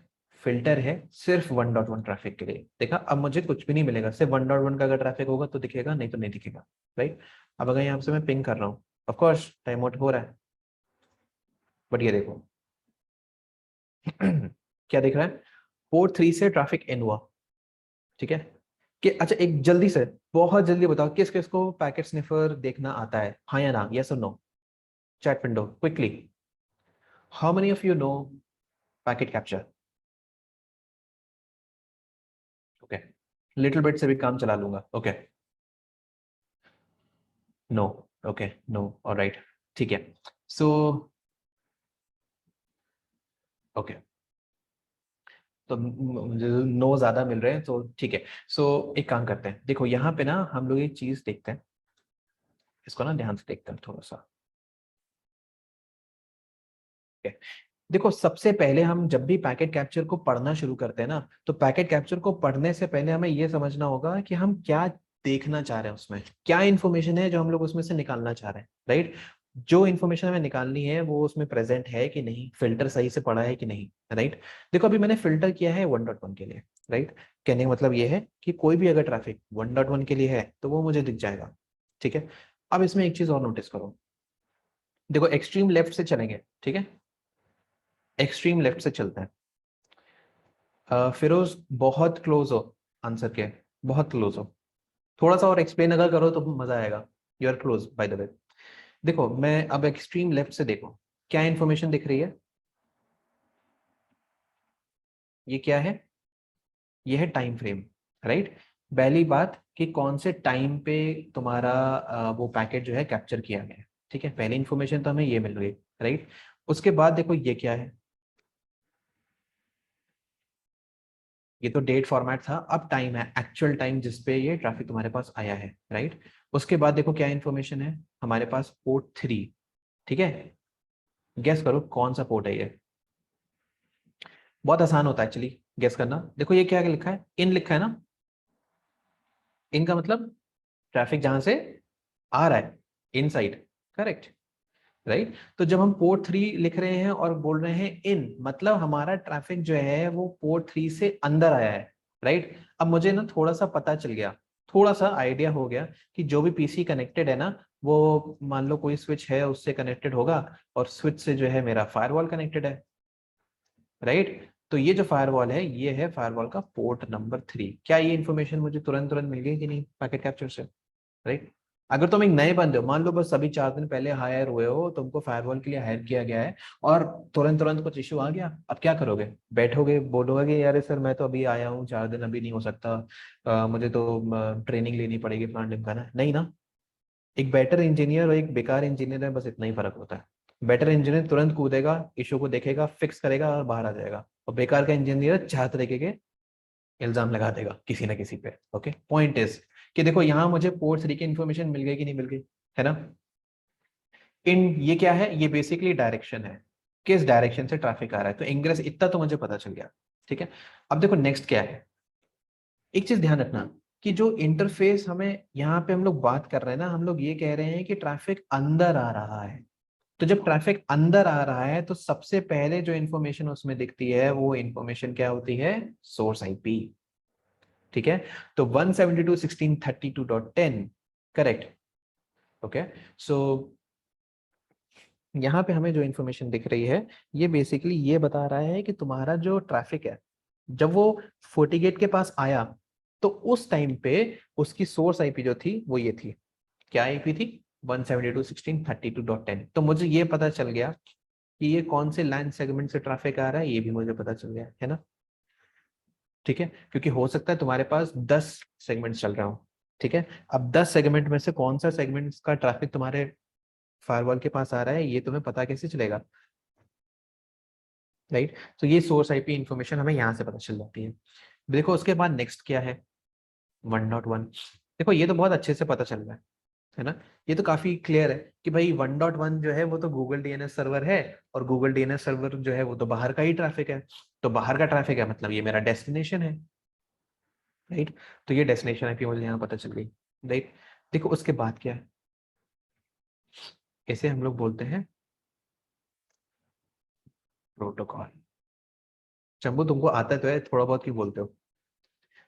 फिल्टर है सिर्फ 1.1 ट्रैफिक के लिए। देखा, अब मुझे कुछ भी नहीं मिलेगा, सिर्फ 1.1 का अगर ट्रैफिक होगा तो दिखेगा, नहीं तो नहीं दिखेगा, राइट। अब अगर यहाँ से मैं पिंग कर रहा हूँ, ऑफ कोर्स टाइम आउट हो रहा है, बट ये देखो क्या दिख रहा है, पोर्ट 3 से ट्रैफिक इन हुआ, ठीक है। कि अच्छा एक जल्दी से, बहुत जल्दी बताओ किस किस को पैकेट स्निफर देखना आता है, हाँ या ना, यस और no, chat window quickly. How many of you know packet capture? Okay, little bit से भी काम चला लूंगा, ओके। नो, ओके, नो, ऑलराइट, ठीक है। सो ओके, तो मुझे नो ज्यादा मिल रहे हैं तो ठीक है। सो एक काम करते हैं, देखो यहाँ पे ना हम लोग एक चीज देखते हैं, इसको ना ध्यान से देखते हैं थोड़ा सा, okay? देखो सबसे पहले हम जब भी पैकेट कैप्चर को पढ़ना शुरू करते हैं ना, तो पैकेट कैप्चर को पढ़ने से पहले हमें यह समझना होगा कि हम क्या देखना चाह रहे हैं, उसमें क्या इन्फॉर्मेशन है जो हम लोग उसमें से निकालना चाह रहे हैं, राइट। जो इन्फॉर्मेशन हमें निकालनी है वो उसमें प्रेजेंट है कि नहीं, फिल्टर सही से पड़ा है कि नहीं, राइट। देखो अभी मैंने फिल्टर किया है 1.1 के लिए, राइट। कहने का मतलब ये है कि कोई भी अगर ट्रैफिक 1.1 के लिए है तो वो मुझे दिख जाएगा, ठीक है। अब इसमें एक चीज और नोटिस करो, देखो एक्सट्रीम लेफ्ट से चलेंगे, ठीक है, एक्सट्रीम लेफ्ट से चलते हैं। फिरोज बहुत क्लोज हो आंसर के, बहुत क्लोज हो, थोड़ा सा और एक्सप्लेन अगर करो तो मजा आएगा। You are close by the way. देखो मैं अब एक्सट्रीम लेफ्ट से देखो, क्या इंफॉर्मेशन दिख रही है, ये क्या है, ये है टाइम फ्रेम, राइट। पहली बात कि कौन से टाइम पे तुम्हारा वो पैकेट जो है कैप्चर किया गया है, ठीक है, पहली इंफॉर्मेशन तो हमें ये मिल गई, राइट। उसके बाद देखो ये क्या है, ये तो डेट फॉर्मेट था, अब टाइम है, एक्चुअल टाइम जिसपे ये ट्रैफिक तुम्हारे पास आया है, राइट। उसके बाद देखो क्या इन्फॉर्मेशन है हमारे पास, पोर्ट 3, ठीक है। गेस करो कौन सा पोर्ट है ये, बहुत आसान होता है एक्चुअली गेस करना। देखो ये क्या लिखा है, इन लिखा है ना, इन का मतलब ट्रैफिक जहां से आ रहा है, इन साइड, करेक्ट, राइट। तो जब हम पोर्ट 3 लिख रहे हैं और बोल रहे हैं इन, मतलब हमारा ट्रैफिक जो है वो पोर्ट 3 से अंदर आया है, राइट। अब मुझे ना थोड़ा सा पता चल गया, थोड़ा सा आइडिया हो गया कि जो भी PC कनेक्टेड है ना, वो मान लो कोई स्विच है उससे कनेक्टेड होगा, और स्विच से जो है मेरा फायरवॉल कनेक्टेड है, राइट। तो ये जो फायरवॉल है ये है फायरवॉल का पोर्ट नंबर 3। क्या ये इन्फॉर्मेशन मुझे तुरंत तुरंत मिल गई कि नहीं पैकेट कैप्चर से, राइट। अगर तुम एक नए बंदे हो, मान लो बस अभी 4 दिन पहले हायर हुए हो, तुमको फायरवॉल के लिए हायर किया गया है, और तुरंत तुरंत कुछ इशू आ गया, अब क्या करोगे, बैठोगे बोलोगे कि यार सर मैं तो अभी आया हूँ 4 दिन, अभी नहीं हो सकता, मुझे तो ट्रेनिंग लेनी पड़ेगी, प्लान ढिमकाना नहीं ना। एक बेटर इंजीनियर और एक बेकार इंजीनियर में बस इतना ही फर्क होता है। बेटर इंजीनियर तुरंत कूदेगा, इशू को देखेगा, फिक्स करेगा और बाहर आ जाएगा, और बेकार का इंजीनियर चाह तरीके के इल्जाम लगा देगा किसी ना किसी पे, ओके। पॉइंट इज कि देखो यहाँ मुझे पोर्ट 3 की इन्फॉर्मेशन मिल गई कि नहीं मिल गई, है ना। इन ये क्या है, ये बेसिकली डायरेक्शन है, किस डायरेक्शन से ट्रैफिक आ रहा है, तो इंग्रेस इतना तो मुझे पता चल गया, ठीक है। अब देखो नेक्स्ट क्या है, एक चीज ध्यान रखना कि जो इंटरफेस हमें यहाँ पे हम लोग बात कर रहे हैं ना, हम लोग ये कह रहे हैं कि ट्रैफिक अंदर आ रहा है। तो जब ट्रैफिक अंदर आ रहा है तो सबसे पहले जो इंफॉर्मेशन उसमें दिखती है वो इंफॉर्मेशन क्या होती है, सोर्स IP, ठीक है। तो 172.16.32.10, करेक्ट, ओके। सो यहाँ पे हमें जो इन्फॉर्मेशन दिख रही है, ये बेसिकली ये बता रहा है कि तुम्हारा जो ट्रैफिक है, जब वो FortiGate के पास आया तो उस टाइम पे उसकी सोर्स आईपी जो थी वो ये थी, क्या आईपी थी, 172.16.32.10। तो मुझे ये पता चल गया कि ये कौन से लैन सेगमेंट से ट्रैफिक आ रहा है, ये भी मुझे पता चल गया है ना। ठीक है, क्योंकि हो सकता है तुम्हारे पास 10 सेगमेंट चल रहा हो। ठीक है, अब 10 सेगमेंट में से कौन सा सेगमेंट का ट्रैफिक तुम्हारे फायरवॉल के पास आ रहा है, ये तुम्हें पता कैसे चलेगा, राइट। तो ये सोर्स आईपी इंफॉर्मेशन हमें यहाँ से पता चल जाती है। देखो उसके बाद नेक्स्ट क्या है, 1.1। देखो ये तो बहुत अच्छे से पता चल रहा है ना, ये तो काफी क्लियर है कि भाई 1.1 जो है वो तो गूगल डीएनएस सर्वर है, और गूगल डीएनएस सर्वर जो है वो तो बाहर का ही ट्रैफिक है। तो बाहर का ट्रैफिक है मतलब ये मेरा डेस्टिनेशन है, राइट। तो ये डेस्टिनेशन आईपी मुझे यहाँ पता चल गई, राइट। देखो उसके बाद क्या है, इसे हम लोग बोलते हैं प्रोटोकॉल। चंबू तुमको आता तो है थोड़ा बहुत, क्यों बोलते हो,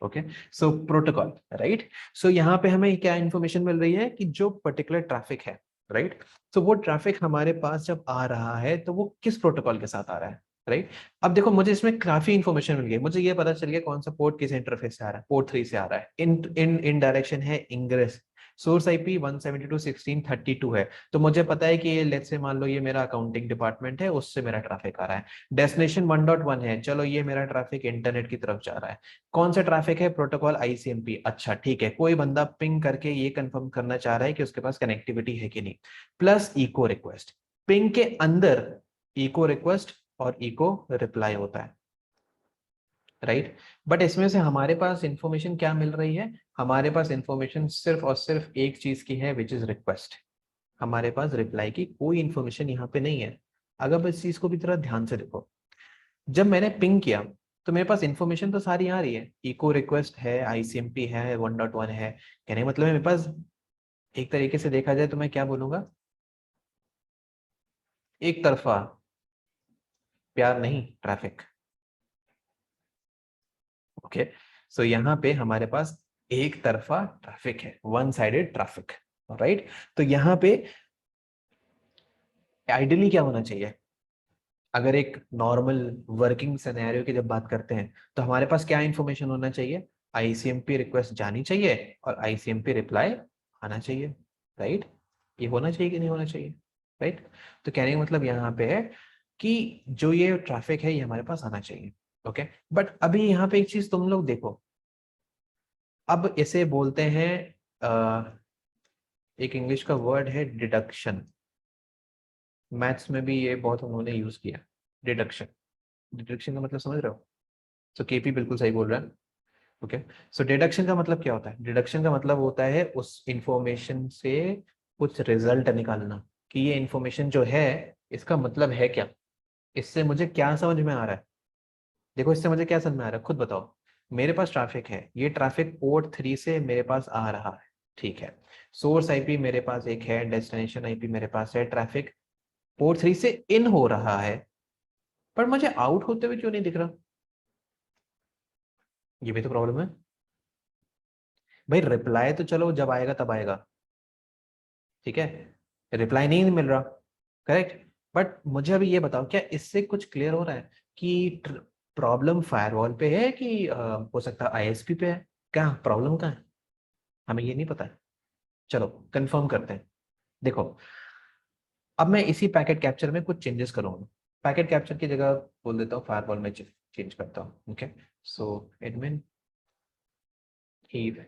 ओके। सो प्रोटोकॉल, राइट। सो यहाँ पे हमें क्या इंफॉर्मेशन मिल रही है कि जो पर्टिकुलर ट्रैफिक है, राइट। तो वो ट्रैफिक हमारे पास जब आ रहा है तो वो किस प्रोटोकॉल के साथ आ रहा है, राइट। अब देखो मुझे इसमें काफी इंफॉर्मेशन मिल गई, मुझे ये पता चल गया कौन सा पोर्ट किस इंटरफेस से आ रहा है, पोर्ट 3 से आ रहा है, इन डायरेक्शन है इंग्रेस, सोर्स आईपी 172.16.32 है। तो मुझे पता है कि ये लेट्स से मान लो ये मेरा अकाउंटिंग डिपार्टमेंट है, उससे मेरा ट्रैफिक आ रहा है। डेस्टिनेशन 1.1 है, चलो ये मेरा ट्रैफिक इंटरनेट की तरफ जा रहा है। कौन सा ट्रैफिक है, प्रोटोकॉल आईसीएमपी। अच्छा ठीक है, कोई बंदा पिंग करके ये कंफर्म करना चाह रहा है कि उसके पास कनेक्टिविटी है कि नहीं, प्लस इको रिक्वेस्ट। पिंग के अंदर इको रिक्वेस्ट और इको रिप्लाई होता है, राइट। बट इसमें से हमारे पास इंफॉर्मेशन क्या मिल रही है, हमारे पास इंफॉर्मेशन सिर्फ और सिर्फ एक चीज की है, विच इज रिक्वेस्ट। हमारे पास रिप्लाई की कोई इंफॉर्मेशन यहाँ पे नहीं है। अगर इस चीज को भी थोड़ा ध्यान से देखो, जब मैंने पिंग किया तो मेरे पास इंफॉर्मेशन तो सारी आ रही है, इको रिक्वेस्ट है, आईसीएमपी है, 1.1 है। कहने का मतलब है मेरे पास एक तरीके से देखा जाए तो मैं क्या बोलूंगा, एक तरफा प्यार नहीं, ट्रैफिक। ओके, सो यहाँ पे हमारे पास एक तरफा ट्रैफिक है, वन साइडेड ट्रैफिक, राइट। तो यहाँ पे आइडियली क्या होना चाहिए, अगर एक नॉर्मल वर्किंग सिनेरियो की जब बात करते हैं तो हमारे पास क्या इंफॉर्मेशन होना चाहिए, आईसीएमपी रिक्वेस्ट जानी चाहिए और आईसीएमपी रिप्लाई आना चाहिए, राइट। ये होना चाहिए कि नहीं होना चाहिए, राइट। तो कहने का मतलब यहाँ पे है कि जो ये ट्रैफिक है ये हमारे पास आना चाहिए, ओके। बट अभी यहाँ पे एक चीज तुम लोग देखो, अब इसे बोलते हैं एक इंग्लिश का वर्ड है डिडक्शन, मैथ्स में भी ये बहुत उन्होंने यूज किया, डिडक्शन। डिडक्शन का मतलब समझ रहे हो, तो केपी बिल्कुल सही बोल रहा है, ओके। सो डिडक्शन का मतलब क्या होता है, डिडक्शन का मतलब होता है उस इंफॉर्मेशन से कुछ रिजल्ट निकालना, कि ये इंफॉर्मेशन जो है इसका मतलब है क्या, इससे मुझे क्या समझ में आ रहा है। देखो इससे मुझे क्या समझ में आ रहा है, खुद बताओ। मेरे पास ट्रैफिक है, ये ट्रैफिक पोर्ट 3 से मेरे पास आ रहा है, ठीक है। सोर्स आईपी मेरे पास एक है, डेस्टिनेशन आईपी मेरे पास है, ट्रैफिक पोर्ट 3 से इन हो रहा है, पर मुझे आउट होते हुए क्यों नहीं दिख रहा, ये भी तो प्रॉब्लम है। भाई रिप्लाई तो चलो जब आएगा तब आएगा, ठीक है, रिप्लाई नहीं मिल रहा, करेक्ट। बट मुझे अभी ये बताओ, क्या इससे कुछ क्लियर हो रहा है कि प्रॉब्लम फायरवॉल पे है कि हो सकता है आईएसपी पे है, क्या प्रॉब्लम कहाँ है, हमें ये नहीं पता है। चलो कंफर्म करते हैं। देखो अब मैं इसी पैकेट कैप्चर में कुछ चेंजेस करूंगा, पैकेट कैप्चर की जगह बोल देता हूँ फायरवॉल में चेंज करता हूँ, ओके। सो एडमिन हीव,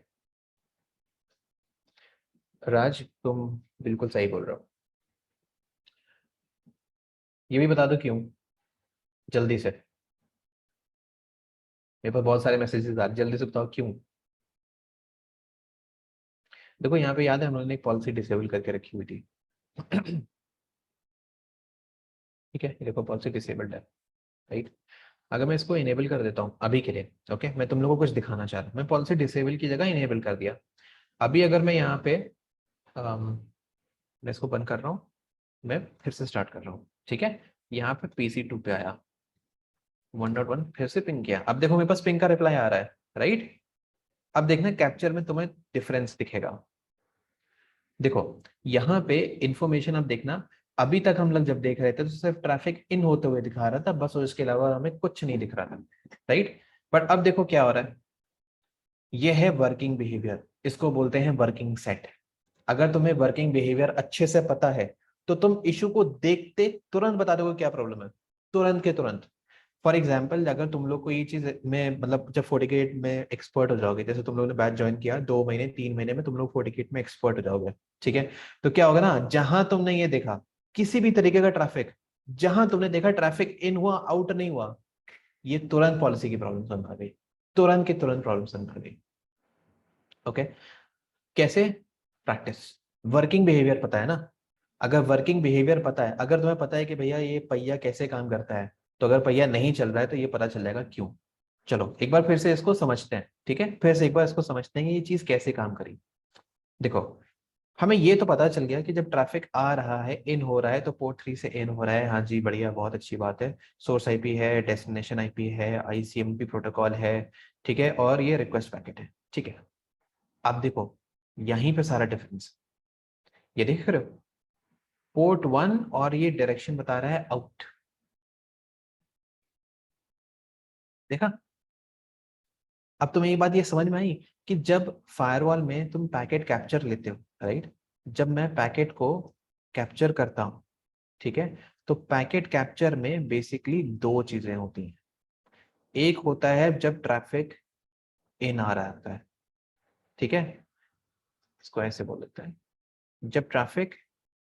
राज तुम बिल्कुल सही बोल रहे हो, ये भी बता दो क्यों, जल्दी से, मेरे पास बहुत सारे मैसेजेस आ रहे, जल्दी से बताओ क्यों। देखो यहाँ पे याद है हम लोगों ने एक पॉलिसी डिसेबल करके रखी हुई थी ठीक है, ये देखो पॉलिसी डिसेबल्ड है, राइट। अगर मैं इसको इनेबल कर देता हूँ अभी के लिए, ओके, मैं तुम लोगों को कुछ दिखाना चाह रहा हूँ, मैं पॉलिसी डिसेबल की जगह इनेबल कर दिया। अभी अगर मैं यहाँ पे मैं इसको बंद कर रहा हूँ, मैं फिर से स्टार्ट कर रहा हूँ, ठीक है। यहाँ पे PC2 पे आया, 1.1 फिर से पिंग किया, अब देखो मेरे पास पिंग का रिप्लाई आ रहा है, राइट। अब देखना कैप्चर में तुम्हें डिफरेंस दिखेगा, देखो यहाँ पे इंफॉर्मेशन अब देखना, अभी तक हम लोग जब देख रहे थे तो सिर्फ ट्रैफिक इन होते हुए दिखा रहा था बस, और इसके अलावा हमें कुछ नहीं दिख रहा था, राइट। बट अब देखो क्या हो रहा है, ये है वर्किंग बिहेवियर, इसको बोलते हैं वर्किंग सेट। अगर तुम्हें वर्किंग बिहेवियर अच्छे से पता है तो तुम इशू को देखते तुरंत बता दोगे क्या प्रॉब्लम है, तुरंत के तुरंत। फॉर एग्जाम्पल अगर तुम लोग को ये चीज में मतलब जब फोर्टिकेट में एक्सपर्ट हो जाओगे, जैसे तुम लोगों ने बैच ज्वाइन किया 2 महीने 3 महीने में तुम लोग फोर्टिकेट में एक्सपर्ट हो जाओगे, ठीक है। तो क्या होगा ना, जहां तुमने ये देखा किसी भी तरीके का ट्रैफिक, जहां तुमने देखा ट्रैफिक इन हुआ आउट नहीं हुआ, ये तुरंत पॉलिसी की प्रॉब्लम समझ आ गई, तुरंत की तुरंत प्रॉब्लम समझ आ गई। ओके, कैसे? प्रैक्टिस। वर्किंग बिहेवियर पता है ना, अगर वर्किंग बिहेवियर पता है, अगर तुम्हें पता है कि भैया ये पहिया कैसे काम करता है, तो अगर पहिया नहीं चल रहा है तो ये पता चल जाएगा क्यों। चलो एक बार फिर से इसको समझते हैं, ठीक है, फिर से एक बार इसको समझते हैं कि ये चीज कैसे काम करी। देखो, हमें ये तो पता चल गया कि जब ट्रैफिक आ रहा है, इन हो रहा है, तो पोर्ट 3 से इन हो रहा है, हाँ जी बढ़िया, बहुत अच्छी बात है। सोर्स आईपी है, डेस्टिनेशन आईपी है, आईसीएमपी प्रोटोकॉल है, ठीक है, और ये रिक्वेस्ट पैकेट है, ठीक है। अब देखो यहीं पे सारा डिफरेंस, ये देख रहे हो, पोर्ट 1 और ये डायरेक्शन बता रहा है आउट, देखा? अब तुम्हें ये बात ये समझ में आई कि जब फायरवॉल में तुम पैकेट कैप्चर लेते हो, राइट, जब मैं पैकेट को कैप्चर करता हूं, ठीक है, तो पैकेट कैप्चर में बेसिकली दो चीजें होती हैं। एक होता है जब ट्रैफिक इन आ रहा होता है, ठीक है, इसको ऐसे बोल देते हैं, जब ट्रैफिक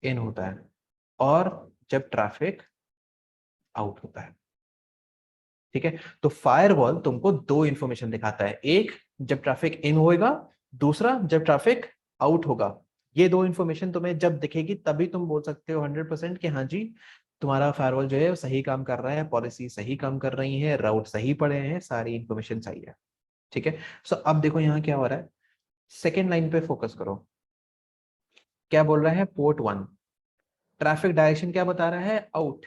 इन होता है और जब ट्रैफिक आउट होता है, ठीक है। तो फायरवॉल तुमको दो इंफॉर्मेशन दिखाता है, एक जब ट्रैफिक इन होएगा, दूसरा जब ट्रैफिक आउट होगा। ये दो इंफॉर्मेशन तुम्हें जब दिखेगी तभी तुम बोल सकते हो 100% कि हाँ जी तुम्हारा फायरवॉल जो है वो सही काम कर रहा है, पॉलिसी सही काम कर रही है, राउट सही पड़े हैं, सारी इंफॉर्मेशन सही है, ठीक है। सो अब देखो यहाँ क्या हो रहा है, सेकेंड लाइन पे फोकस करो, क्या बोल रहा है, पोर्ट 1 ट्रैफिक डायरेक्शन क्या बता रहा है, आउट।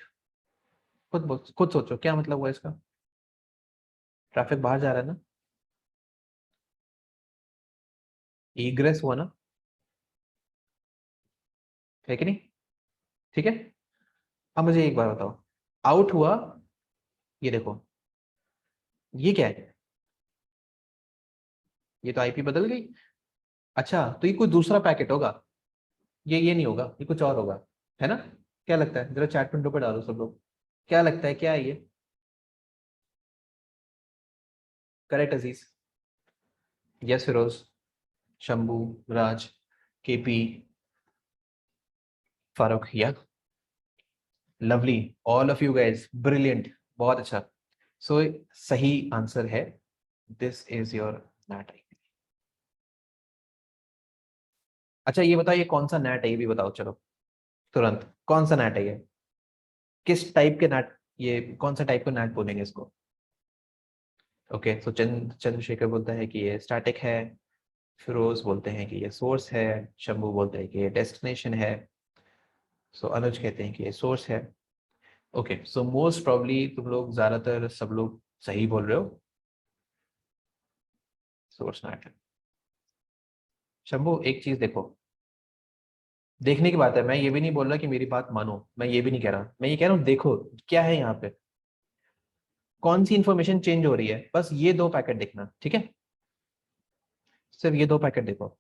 खुद सोचो क्या मतलब हुआ इसका, ट्रैफिक बाहर जा रहा है ना, इग्रेस हुआ ना, है कि नहीं, ठीक है। अब मुझे एक बार बताओ, आउट हुआ, ये देखो, ये क्या है, ये तो आईपी बदल गई। अच्छा तो ये कोई दूसरा पैकेट होगा, ये नहीं होगा, ये कुछ और होगा, है ना? क्या लगता है, जरा चैट विंडो पे डालो सब लोग, क्या लगता है क्या है ये? करेक्ट अजीज, यस फिरोज, शंभू, राज, केपी, फारूक, या lovely, all of you guys brilliant, बहुत अच्छा। सो सही आंसर है, दिस इज योर मैट। अच्छा ये बताओ ये कौन सा नेट है, ये भी बताओ चलो तुरंत, कौन सा नेट है ये, किस टाइप के नेट, ये कौन सा टाइप का नेट बोलेंगे इसको? ओके, तो चंद्रशेखर बोलता है कि ये स्टैटिक है, फिरोज बोलते हैं कि ये सोर्स है, शंभू बोलते हैं कि ये डेस्टिनेशन है, सो अनुज कहते हैं कि ये सोर्स है। ओके, सो मोस्ट प्रॉब्ली तुम लोग ज्यादातर सब लोग सही बोल रहे हो, सोर्स नेट है। शंभू एक चीज देखो, देखने की बात है, मैं ये भी नहीं बोल रहा कि मेरी बात मानो, मैं ये भी नहीं कह रहा, मैं ये कह रहा हूँ देखो क्या है यहाँ पे, कौन सी इंफॉर्मेशन चेंज हो रही है, बस ये दो पैकेट देखना, ठीक है, सिर्फ ये दो पैकेट देखो,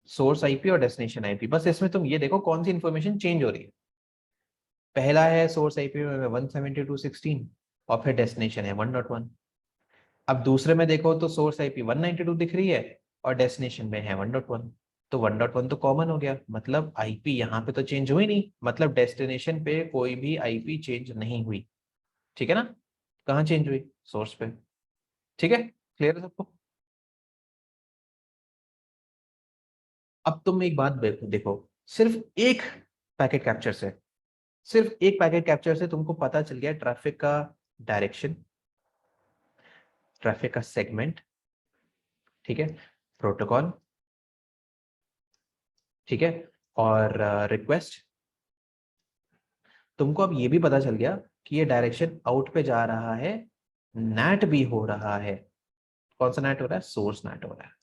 सोर्स आईपी और डेस्टिनेशन आईपी, बस इसमें तुम ये देखो कौन सी इंफॉर्मेशन चेंज हो रही है। पहला है सोर्स आईपी में 172.16 और फिर डेस्टिनेशन है 1.1। अब दूसरे में देखो तो सोर्स आईपी 192 दिख रही है और डेस्टिनेशन में है 1.1, तो 1.1 तो कॉमन हो गया, मतलब आईपी यहाँ पे तो चेंज हुई नहीं, मतलब डेस्टिनेशन पे कोई भी आईपी चेंज नहीं हुई, ठीक है ना? कहाँ चेंज हुई, सोर्स पे, ठीक है, क्लियर है सबको? अब तुम एक बात देखो, सिर्फ एक पैकेट कैप्चर से, सिर्फ एक पैकेट कैप्चर से तुमको पता चल गया ट्रैफिक का डायरेक्शन, ट्रैफिक का सेगमेंट, ठीक है, प्रोटोकॉल, ठीक है, और रिक्वेस्ट। तुमको अब ये भी पता चल गया कि ये डायरेक्शन आउट पे जा रहा है, नेट भी हो रहा है, कौन सा नेट हो रहा है, सोर्स नेट हो रहा है।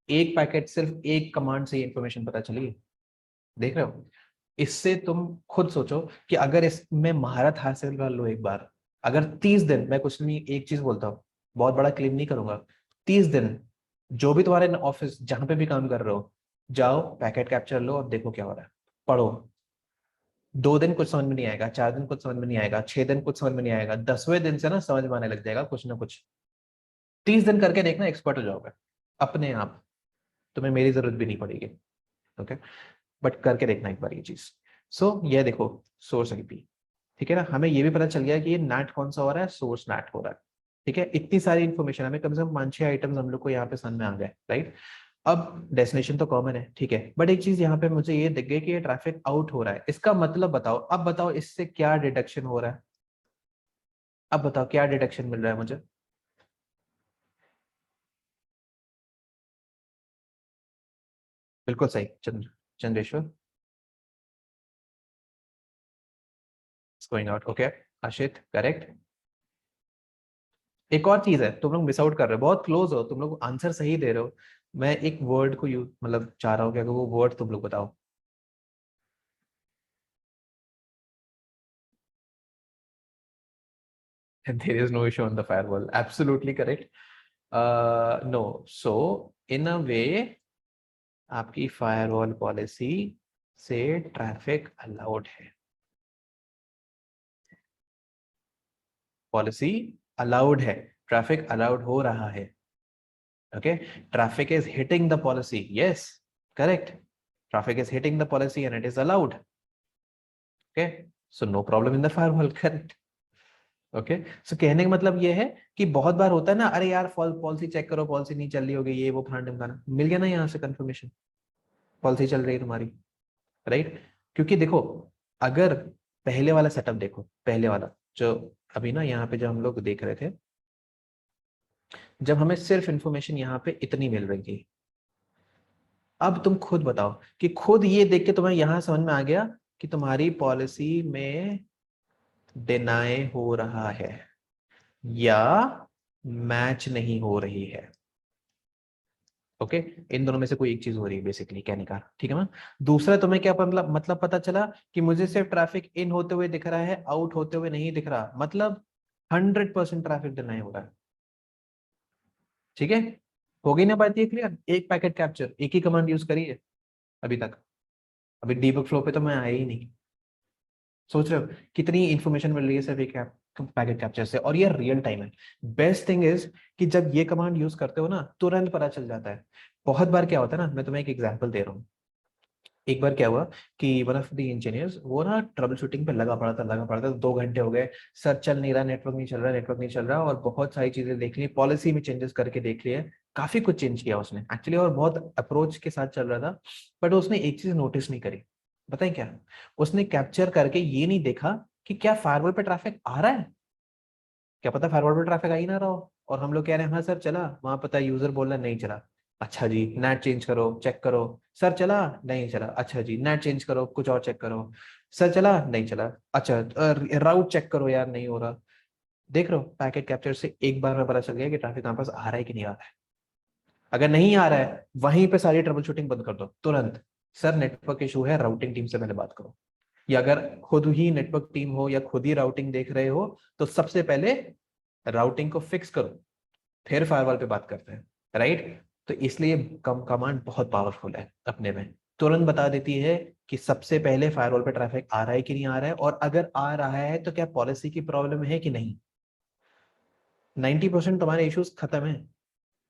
एक पैकेट सिर्फ एक कमांड से ये इंफॉर्मेशन पता चली, देख रहे हो? इससे तुम खुद सोचो कि अगर इसमें महारत हासिल कर लो एक बार, अगर 30 दिन, मैं कुछ नहीं, एक चीज बोलता हूँ, बहुत बड़ा क्लेम नहीं करूंगा, 30 दिन जो भी तुम्हारे ऑफिस जहां पे भी काम कर रहे हो, जाओ पैकेट कैप्चर लो और देखो क्या हो रहा है, पढ़ो। 2 दिन कुछ समझ में नहीं आएगा, 4 दिन कुछ समझ में नहीं आएगा, 6 दिन कुछ समझ में नहीं आएगा, 10वें दिन से ना समझ में आने लग जाएगा कुछ ना कुछ। 30 दिन करके देखना, एक्सपर्ट हो जाओगे अपने आप, तुम्हें मेरी जरूरत भी नहीं पड़ेगी। ओके, बट करके देखना एक बार ये चीज। सो ये देखो, सोर्स आईपी, ठीक है ना, हमें ये भी पता चल गया कि ये नेट कौन सा हो रहा है, सोर्स नेट हो रहा है। ठीक है, इतनी सारी इन्फॉर्मेशन हमें, कम से कम 5-6 आइटम्स हम लोग को यहाँ पे समझ में आ गए, राइट। अब डेस्टिनेशन तो कॉमन है, ठीक है, बट एक चीज यहाँ पे मुझे ये दिख गई कि ये ट्रैफिक आउट हो रहा है, इसका मतलब बताओ, अब बताओ इससे क्या डिडक्शन हो रहा है, अब बताओ क्या डिडक्शन मिल रहा है मुझे। बिल्कुल सही, Chandreshwar, going out, okay. आशित, correct. एक और चीज है, तुम लोग मिस आउट कर रहे हो, बहुत क्लोज हो तुम लोग, आंसर सही दे रहे हो, मैं एक वर्ड को यूज मतलब चाह रहा हूँ कि अगर वो वर्ड तुम लोग बताओ। There is no issue on the firewall, absolutely correct. No, so in a way आपकी फायरवॉल पॉलिसी से ट्रैफिक अलाउड है, पॉलिसी अलाउड है, ट्रैफिक अलाउड हो रहा है। Okay, traffic is hitting the policy, yes, correct, traffic is hitting the policy and it is allowed. Okay, so no problem in the firewall, correct. Okay, so कहने का मतलब ये है कि बहुत बार होता है ना, अरे यार पॉलिसी चेक करो, पॉलिसी नहीं चल रही होगी, ये वो फलाना ढिमकाना, मिल गया ना यहाँ से कंफर्मेशन, पॉलिसी चल रही है तुम्हारी, राइट। क्योंकि देखो, अगर पहले वाला सेटअप देखो, पहले वाला जो अभी ना यहाँ पे जो हम लोग देख रहे थे, जब हमें सिर्फ इंफॉर्मेशन यहाँ पे इतनी मिल रही थी, अब तुम खुद बताओ कि खुद ये देख के तुम्हें यहाँ समझ में आ गया कि तुम्हारी पॉलिसी में डिनाई हो रहा है या मैच नहीं हो रही है। ओके, इन दोनों में से कोई एक चीज हो रही है बेसिकली कहने का, ठीक है ना। दूसरा, तुम्हें क्या मतलब पता चला कि मुझे सिर्फ ट्रैफिक इन होते हुए दिख रहा है, आउट होते हुए नहीं दिख रहा, मतलब 100% ट्रैफिक डिनाई हो रहा है। ठीक है, हो गई ना बात ये क्लियर, एक पैकेट कैप्चर, एक ही कमांड यूज करी है अभी तक, अभी डीबग फ्लो पे तो मैं आया ही नहीं। सोच रहे हो कितनी इंफॉर्मेशन मिल रही है सिर्फ एक पैकेट कैप्चर से, और ये रियल टाइम है। बेस्ट थिंग इज कि जब ये कमांड यूज करते हो ना, तुरंत पता चल जाता है। बहुत बार क्या होता है ना, मैं तुम्हें एक एग्जांपल दे रहा हूँ। एक बार क्या हुआ कि वन ऑफ द इंजीनियर्स वो ना ट्रबल शूटिंग पे लगा पड़ा था 2 घंटे हो गए, सर चल नहीं रहा, नेटवर्क नहीं चल रहा, नेटवर्क नहीं चल रहा, और बहुत सारी चीजें देख ली, पॉलिसी में चेंजेस करके देख लिए, काफी कुछ चेंज किया उसने एक्चुअली, और बहुत अप्रोच के साथ चल रहा था। बट उसने एक चीज नोटिस नहीं करी, बताएं क्या, उसने कैप्चर करके ये नहीं देखा कि क्या फायरवॉल पे ट्रैफिक आ रहा है, क्या पता फायरवॉल पे ट्रैफिक आ ही ना रहा हो, और हम लोग कह रहे हैं हाँ सर चला, वहां पता यूजर बोल रहा है नहीं चला। अच्छा जी, नेट चेंज करो, चेक करो। सर चला, नहीं चला, अच्छा जी नेट चेंज करो, कुछ और चेक करो। सर चला, नहीं चला, अच्छा राउट चेक करो यार, नहीं हो रहा। देख रहे हो, पैकेट कैप्चर से एक बार में पता चल गया कि ट्रैफिक हमारे पास आ रहा है कि नहीं आ रहा है। अगर नहीं आ रहा है, वहीं पे सारी ट्रबल शूटिंग बंद कर दो तुरंत, सर नेटवर्क इशू है, राउटिंग टीम से पहले बात करो। या अगर खुद ही नेटवर्क टीम हो या खुद ही राउटिंग देख रहे हो, तो सबसे पहले राउटिंग को फिक्स करो, फिर फायरवॉल पे बात करते हैं, राइट। तो इसलिए कमांड बहुत पावरफुल है अपने में, तुरंत बता देती है कि सबसे पहले फायरवॉल पे ट्रैफिक आ रहा है कि नहीं आ रहा है, और अगर आ रहा है तो क्या पॉलिसी की प्रॉब्लम है कि नहीं। 90% तुम्हारे इश्यूज खत्म है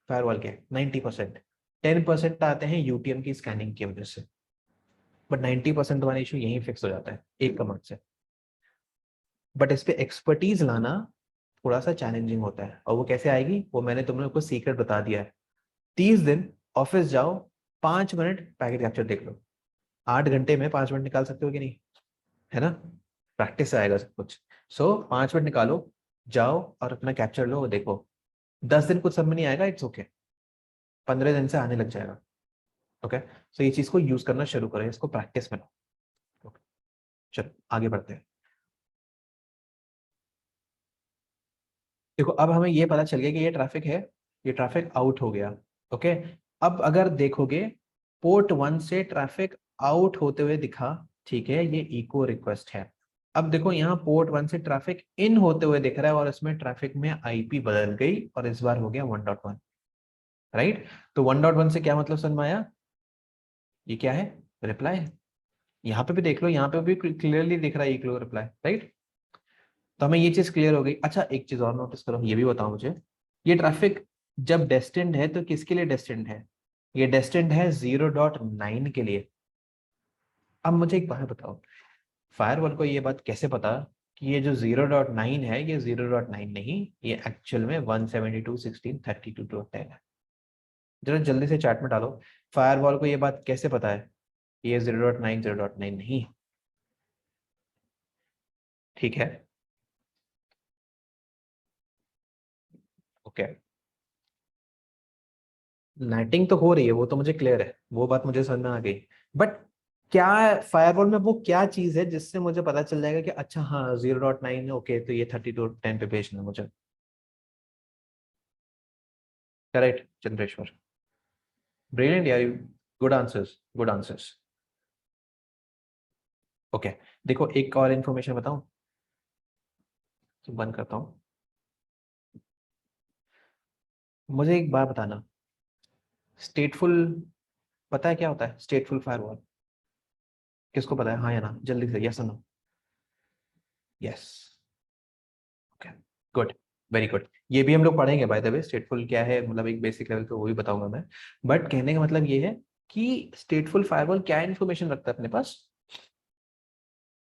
फायरवॉल के, 90%। 10% आते हैं यूटीएम की स्कैनिंग की वजह से, बट 90% तुम्हारा इशू यहीं फिक्स हो जाता है एक कमांड से। बट इस पे एक्सपर्टीज लाना थोड़ा सा चैलेंजिंग होता है, और वो कैसे आएगी वो मैंने तुम लोग को सीक्रेट बता दिया है। 30 दिन ऑफिस जाओ, 5 मिनट पैकेट कैप्चर देख लो, 8 घंटे में 5 मिनट निकाल सकते हो कि नहीं, है ना, प्रैक्टिस से आएगा सब कुछ। सो 5 मिनट निकालो, जाओ और अपना कैप्चर लो, देखो 10 दिन कुछ समझ में नहीं आएगा, इट्स ओके, 15 दिन से आने लग जाएगा। ओके, सो ये चीज को यूज करना शुरू करो, इसको प्रैक्टिस में लो। Okay, चलो आगे बढ़ते हैं। देखो, अब हमें ये पता चल गया कि ये ट्रैफिक है, ये ट्रैफिक आउट हो गया। ओके, अब अगर देखोगे, पोर्ट 1 से ट्रैफिक आउट होते हुए दिखा, ठीक है, ये इको रिक्वेस्ट है। अब देखो यहाँ पोर्ट 1 से ट्रैफिक इन होते हुए दिख रहा है और इसमें ट्रैफिक में आईपी बदल गई और इस बार हो गया 1.1, राइट। तो 1.1 से क्या मतलब समझ में आया, ये क्या है, रिप्लाई है। यहाँ पे भी देख लो, यहाँ पे भी क्लियरली दिख रहा है इक्वल रिप्लाई, राइट। तो हमें ये चीज क्लियर हो गई। अच्छा एक चीज और नोटिस करो, ये भी बताओ मुझे, ये ट्रैफिक जब डेस्टिन्ड है तो किसके लिए डेस्टिन्ड है, ये डेस्टिन्ड है 0.9 के लिए। अब मुझे एक बात बताओ, फायरवॉल को ये बात कैसे पता कि ये जो 0.9 है ये 0.9 नहीं, ये एक्चुअल में 172.16.32.10 है। जरा जल्दी से चैट में डालो, फायरवॉल को ये बात कैसे पता है ये 0.9 नहीं, ठीक है, ओके। नेटिंग तो हो रही है, वो तो मुझे क्लियर है, वो बात मुझे समझ में आ गई। बट क्या फायरवॉल में वो क्या चीज है जिससे मुझे पता चल जाएगा कि अच्छा हाँ 0.9 है, ओके तो ये 32.10 पे भेजना है मुझे, करेक्ट चंद्रेश्वर, ब्रिलियंट यार, good answers, good answers. Okay, देखो एक और इन्फॉर्मेशन बताऊं, तो बंद करता हूँ। मुझे एक बात बताना, स्टेटफुल पता है क्या होता है स्टेटफुल फायरवॉल, किसको पता है, हाँ या ना, जल्दी से yes no, yes, okay, good, very good. ये भी हम लोग पढ़ेंगे बाय द वे, स्टेटफुल क्या है, मतलब एक बेसिक लेवल पे वो भी बताऊंगा मैं। बट कहने का मतलब ये है कि स्टेटफुल फायरवॉल क्या इन्फॉर्मेशन रखता है अपने पास,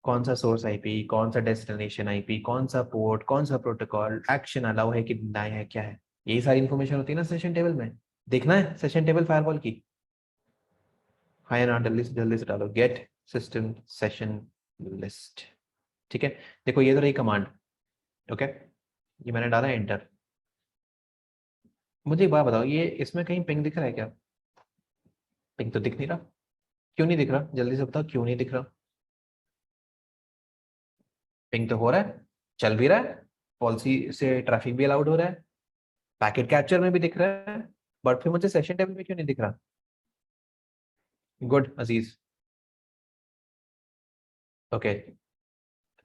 कौन सा सोर्स आईपी, कौन सा डेस्टिनेशन आईपी, कौन सा पोर्ट, कौन सा प्रोटोकॉल, एक्शन अलाउ है कि डिनाई है, क्या है, यही सारी इन्फॉर्मेशन होती है ना सेशन टेबल में। देखना है सेशन टेबल फायरवॉल की, हाँ या ना, जल्दी से डालो, गेट सिस्टम सेशन लिस्ट, ठीक है। देखो ये तो रही कमांड, ओके, ये मैंने डाला एंटर। मुझे एक बात बताओ, ये इसमें कहीं पिंग दिख रहा है क्या, पिंग तो दिख नहीं रहा, क्यों नहीं दिख रहा, जल्दी से बताओ क्यों नहीं दिख रहा, पिंग तो हो रहा है, चल भी रहा है, पॉलिसी से ट्रैफिक भी अलाउड हो रहा है, पैकेट कैप्चर में भी दिख रहा है, बट फिर मुझे सेशन टेबल में क्यों नहीं दिख रहा। गुड अजीज, ओके,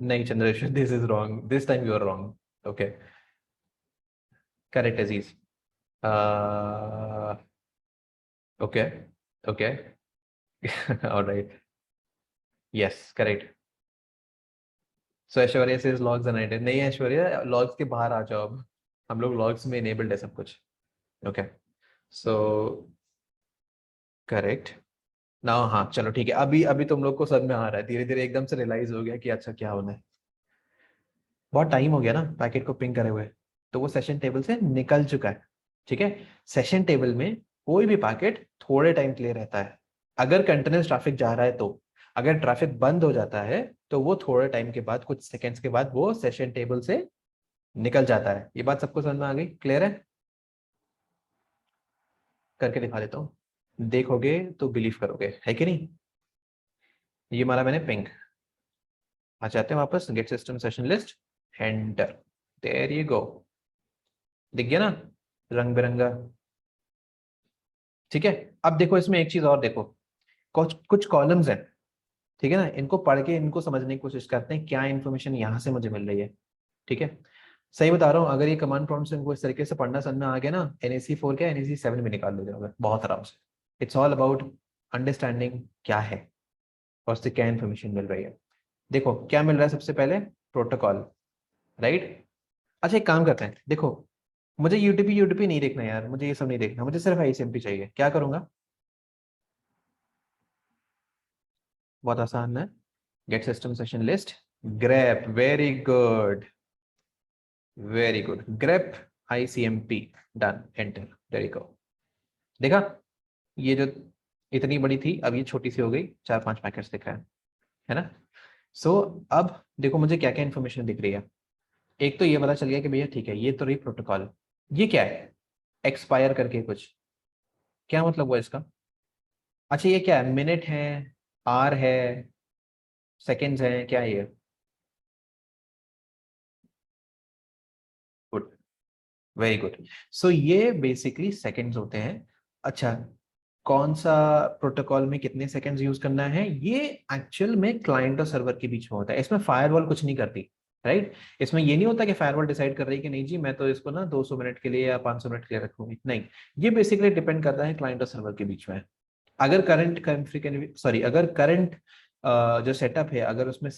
नहीं Chandreshwar this is wrong, this time you are wrong, okay, correct Aziz, okay, okay, alright, yes correct. So Aishwarya से लॉग्स अनएडेड, नहीं ऐश्वर्या लॉग्स के बाहर आ जाओ अब, हम लोग लॉग्स में इनेबल्ड है सब कुछ, ओके। सो करेक्ट ना, हाँ चलो ठीक है, अभी अभी तुम लोग को समझ में आ रहा है, धीरे धीरे एकदम से रियलाइज हो गया कि अच्छा क्या होना है। बहुत टाइम हो गया ना पैकेट को पिंग करे हुए, तो वो सेशन टेबल से निकल चुका है, ठीक है। सेशन टेबल में कोई भी पैकेट थोड़े टाइम के लिए रहता है, अगर कंटिन्यूस ट्रैफिक जा रहा है तो, अगर ट्रैफिक बंद हो जाता है तो वो थोड़े टाइम के बाद, कुछ सेकेंड्स के बाद वो सेशन टेबल से निकल जाता है। ये बात सबको समझ में आ गई, क्लियर है, करके दिखा देता हूँ, देखोगे तो बिलीव करोगे, है कि नहीं। ये मारा मैंने पिंक, आ जाते हैं वापस, get system session list, enter, there you go, दिख गया ना रंग बिरंगा, ठीक है। अब देखो इसमें एक चीज और देखो, कुछ कुछ कॉलम्स हैं, ठीक है ना, इनको पढ़ के इनको समझने की कोशिश करते हैं, क्या इन्फॉर्मेशन यहाँ से मुझे मिल रही है, ठीक है। सही बता रहा हूँ, अगर ये कमांड प्रॉम्प्ट से इनको इस तरीके से पढ़ना समझना आ गया ना, NAC4 क्या NAC7 में निकाल लो जाओगे बहुत आराम से। इट्स ऑल अबाउट अंडरस्टैंडिंग क्या है और उससे क्या इन्फॉर्मेशन मिल रही है। देखो क्या मिल रहा है सबसे पहले, प्रोटोकॉल, राइट। अच्छा एक काम करते हैं, देखो मुझे यूटीपी यूटीपी नहीं देखना यार, मुझे ये सब नहीं देखना, मुझे सिर्फ ICMP चाहिए, क्या करूंगा, बहुत आसान है, get system session list, grep, very good, very good, grep ICMP, done, enter, there you go, देखा, ये जो इतनी बड़ी थी अब ये छोटी सी हो गई, 4-5 पैकेट्स दिख रहे हैं, है ना। सो अब देखो मुझे क्या क्या इन्फॉर्मेशन दिख रही है, एक तो ये पता चल गया कि भैया ठीक है ये तो रही प्रोटोकॉल, ये क्या है, एक्सपायर करके कुछ, क्या मतलब हुआ इसका, अच्छा ये क्या है, मिनट है, आर है, सेकेंड्स है, क्या है ये, गुड, वेरी गुड। सो ये बेसिकली सेकेंड्स होते हैं। अच्छा कौन सा प्रोटोकॉल में कितने सेकंड्स यूज करना है, ये एक्चुअल में क्लाइंट और सर्वर के बीच में होता है। इसमें फायरवॉल कुछ नहीं करती, राइट। इसमें ये नहीं होता कि फायरवॉल डिसाइड कर रही है कि नहीं जी मैं तो इसको ना 200 मिनट के लिए या 500 मिनट के लिए रखूंगी, नहीं। ये बेसिकली डिपेंड करता है क्लाइंट और सर्वर के बीच में। अगर करंट जो सेटअप है, अगर उसमें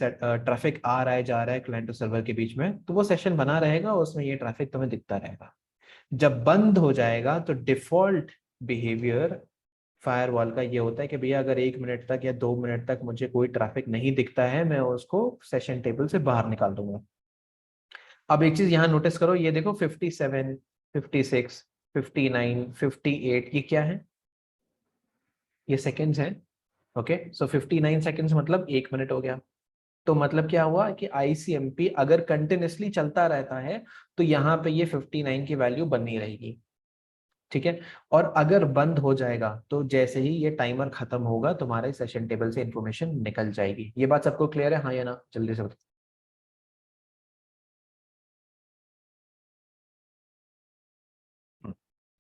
ट्रैफिक आ रहा है जा रहा है क्लाइंट और सर्वर के बीच में, तो वो सेशन बना रहेगा और उसमें ये ट्रैफिक तुम्हें दिखता रहेगा। जब बंद हो जाएगा तो डिफॉल्ट बिहेवियर फायरवॉल का ये होता है कि भैया अगर 1 मिनट तक या 2 मिनट तक मुझे कोई ट्रैफिक नहीं दिखता है, मैं उसको सेशन टेबल से बाहर निकाल दूंगा। अब एक चीज यहाँ नोटिस करो, ये देखो 57, 56, 59, 58, ये क्या है? ये सेकेंड्स हैं। ओके, सो 59 सेकेंड्स मतलब 1 मिनट हो गया। तो मतलब क्या हुआ कि आईसीएमपी अगर कंटिन्यूसली चलता रहता है तो यहाँ पे ये 59 की वैल्यू बनी रहेगी, ठीक है। और अगर बंद हो जाएगा तो जैसे ही ये टाइमर खत्म होगा तुम्हारे सेशन टेबल से इंफॉर्मेशन निकल जाएगी। ये बात सबको क्लियर है, हाँ या ना? जल्दी से बताओ।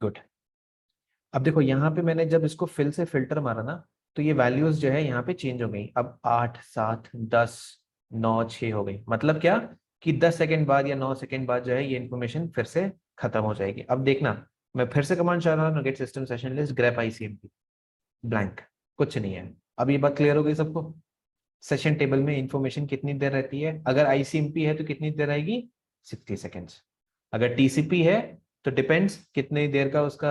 गुड। अब देखो यहाँ पे मैंने जब इसको फिल से फिल्टर मारा ना, तो ये वैल्यूज जो है यहाँ पे चेंज हो गई। अब 8, 7, 10, 9, 6 हो गई। मतलब क्या कि 10 सेकंड बाद या 9 सेकंड बाद जो है ये इन्फॉर्मेशन फिर से खत्म हो जाएगी। अब देखना, मैं फिर से कमांड चला रहा हूँ, get system session list grep ICMP, blank, कुछ नहीं है। अब ये बात क्लियर हो गई सबको? सेशन टेबल में इंफॉर्मेशन कितनी देर रहती है? अगर आईसीएमपी है तो कितनी देर रहेगी? 60 सेकेंड्स। अगर टीसीपी है तो डिपेंड्स कितनी देर का उसका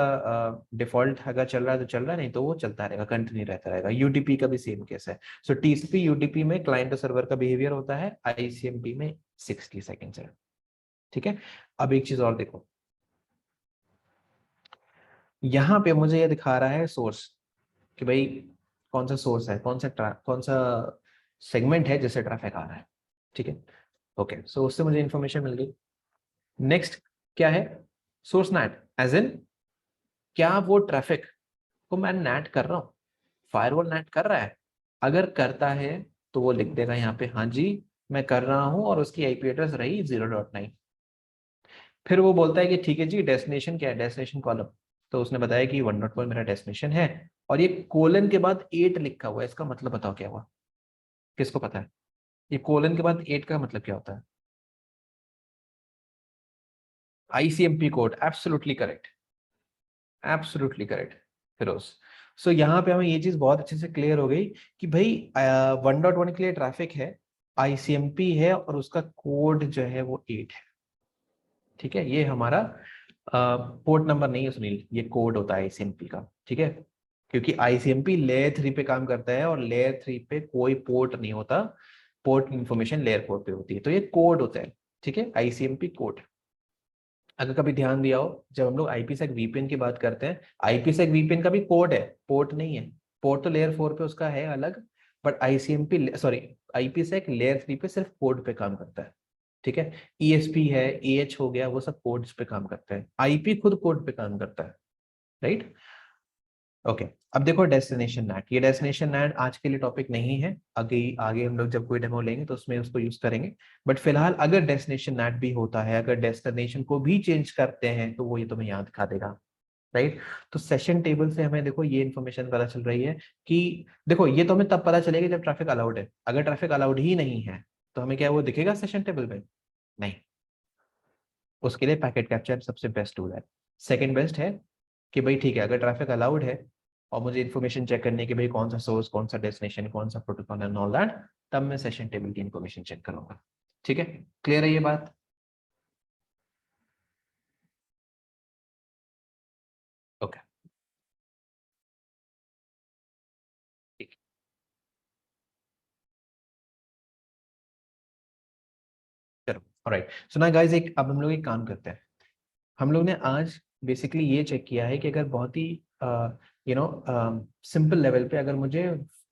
डिफॉल्ट अगर चल रहा है तो चल रहा है, नहीं तो वो चलता रहेगा, कंटिन्यू रहता रहेगा। यूडीपी का भी सेम केस है। सो टीसीपी यूडीपी में क्लाइंट और सर्वर का बिहेवियर होता है, आईसीएमपी में 60 सेकेंड्स है, ठीक है। अब एक चीज और देखो, यहाँ पे मुझे ये दिखा रहा है सोर्स, कि भाई कौन सा सोर्स है, कौन सा सेगमेंट है जिससे ट्रैफिक आ रहा है, ठीक है। ओके, सो उससे मुझे इंफॉर्मेशन मिल गई। नेक्स्ट क्या है? सोर्स नैट, एज इन क्या वो ट्रैफिक को मैं नैट कर रहा हूँ, फायरवॉल नैट कर रहा है? अगर करता है तो वो लिख देगा यहाँ पे हाँ जी मैं कर रहा हूँ, और उसकी आईपी एड्रेस रही 0.9। फिर वो बोलता है कि ठीक है जी डेस्टिनेशन क्या है, डेस्टिनेशन कॉलम। तो उसने बताया कि 1.1 मेरा डेस्टिनेशन है, और ये कोलन के बाद 8 लिखा हुआ है, इसका मतलब बताओ क्या हुआ? किसको पता है ये कोलन के बाद 8 का मतलब क्या होता है? ICMP code, absolutely correct, absolutely correct Firoz. So यहाँ पे हमें ये चीज बहुत अच्छे से क्लियर हो गई कि भाई 1.1 के लिए ट्रैफिक है, आईसीएमपी है, और उसका कोड जो है वो 8 है, ठीक है। ये हमारा पोर्ट नंबर नहीं है सुनील, ये कोड होता है आईसीएमपी का, ठीक है। क्योंकि आईसीएमपी लेयर 3 पे काम करता है, और लेयर 3 पे कोई पोर्ट नहीं होता, पोर्ट इन्फॉर्मेशन लेयर 4 पे होती है। तो ये कोड होता है, ठीक है, आईसीएमपी कोड। अगर कभी ध्यान दिया हो, जब हम लोग आईपीसेक वीपीएन की बात करते हैं, आईपीसेक वीपीएन का भी कोड है, पोर्ट नहीं है। पोर्ट तो लेयर 4 पे उसका है अलग, but ICMP sorry IPsec layer 3 पे सिर्फ कोड पे काम करता है, ठीक है। ईएसपी है, एएच हो गया, वो सब कोड्स पे काम करते हैं, आईपी खुद कोड पे काम करता है, राइट। ओके, अब देखो डेस्टिनेशन नैट, ये डेस्टिनेशन नैट आज के लिए टॉपिक नहीं है, आगे आगे हम लोग जब कोई डेमो लेंगे तो उसमें उसको यूज करेंगे। बट फिलहाल अगर डेस्टिनेशन नैट भी होता है, अगर डेस्टिनेशन को भी चेंज करते हैं, तो वो ये तुम्हें याद दिखा देगा, राइट। तो सेशन टेबल से हमें देखो ये इन्फॉर्मेशन पता चल रही है कि देखो ये तो हमें तब पता चलेगा जब ट्रैफिक अलाउड है। अगर ट्रैफिक अलाउड ही नहीं है तो हमें क्या वो दिखेगा सेशन टेबल में? नहीं। उसके लिए पैकेट कैप्चर सबसे बेस्ट टूल है। सेकंड बेस्ट है कि भाई ठीक है अगर ट्रैफिक अलाउड है और मुझे इन्फॉर्मेशन चेक करनी है कि भाई कौन सा सोर्स, कौन सा डेस्टिनेशन, कौन सा प्रोटोकॉल एंड ऑल दैट, तब मैं सेशन टेबल की इन्फॉर्मेशन चेक करूंगा, ठीक है। क्लियर है ये बात? ओके, ठीक। चलो ऑलराइट, सो ना गाइस, एक अब हम लोग एक काम करते हैं। हम लोग ने आज बेसिकली ये चेक किया है कि अगर बहुत ही सिंपल लेवल पे अगर मुझे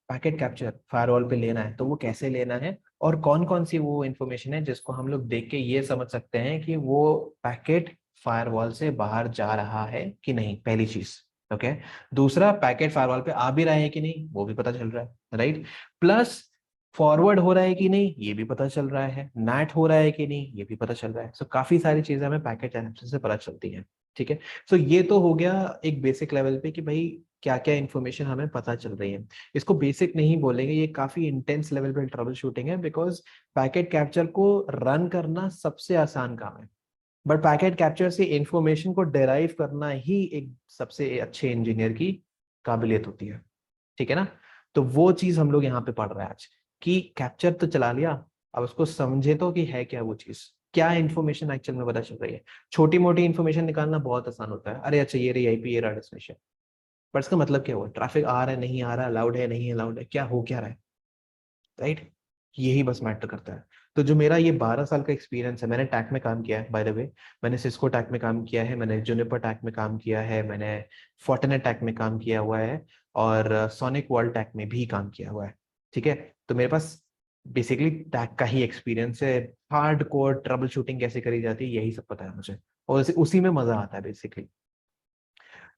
पैकेट कैप्चर फायरवॉल पे लेना है तो वो कैसे लेना है, और कौन कौन सी वो इन्फॉर्मेशन है जिसको हम लोग देख के ये समझ सकते हैं कि वो पैकेट फायरवॉल से बाहर जा रहा है कि नहीं, पहली चीज। ओके, दूसरा पैकेट फायरवॉल पे आ भी रहा है कि नहीं वो भी पता चल रहा है, राइट। प्लस फॉरवर्ड हो रहा है कि नहीं ये भी पता चल रहा है, नैट हो रहा है कि नहीं ये भी पता चल रहा है। सो काफी सारी चीजें हमें पैकेट एनालिसिस से पता चलती हैं, ठीक है। सो ये तो हो गया एक बेसिक लेवल पे कि भाई क्या क्या इन्फॉर्मेशन हमें पता चल रही है। इसको बेसिक नहीं बोलेंगे, ये काफी इंटेंस लेवल पे ट्रबल शूटिंग है, बिकॉज पैकेट कैप्चर को रन करना सबसे आसान काम है, बट पैकेट कैप्चर से इंफॉर्मेशन को डेराइव करना ही एक सबसे अच्छे इंजीनियर की काबिलियत होती है, ठीक है ना। तो वो चीज हम लोग यहाँ पे पढ़ रहे हैं आज, कि कैप्चर तो चला लिया, अब उसको समझे तो कि है क्या वो चीज, क्या इन्फॉर्मेशन एक्चुअल में पता चल रही है। छोटी मोटी इन्फॉर्मेशन निकालना बहुत आसान होता है, अरे अच्छा ये रही आईपी, ये रहा डेस्टिनेशन, पर इसका मतलब क्या हुआ, ट्रैफिक आ रहा है नहीं आ रहा, अलाउड है नहीं अलाउड है, क्या हो क्या रहा है, राइट। यही बस मैटर करता है। तो जो मेरा ये 12 साल का एक्सपीरियंस है, मैंने टैक में काम किया है बाय द वे, मैंने सिस्को टैक में काम किया है, मैंने जूनिपर टैक में काम किया है, मैंने फोर्टिनेट टैक में काम किया हुआ है, और सोनिक वर्ल्ड टैक में भी काम किया हुआ है, ठीक है। तो मेरे पास बेसिकली टैक का ही एक्सपीरियंस है, हार्ड कोर ट्रबल शूटिंग कैसे करी जाती है यही सब पता है मुझे, और उसी में मजा आता है बेसिकली।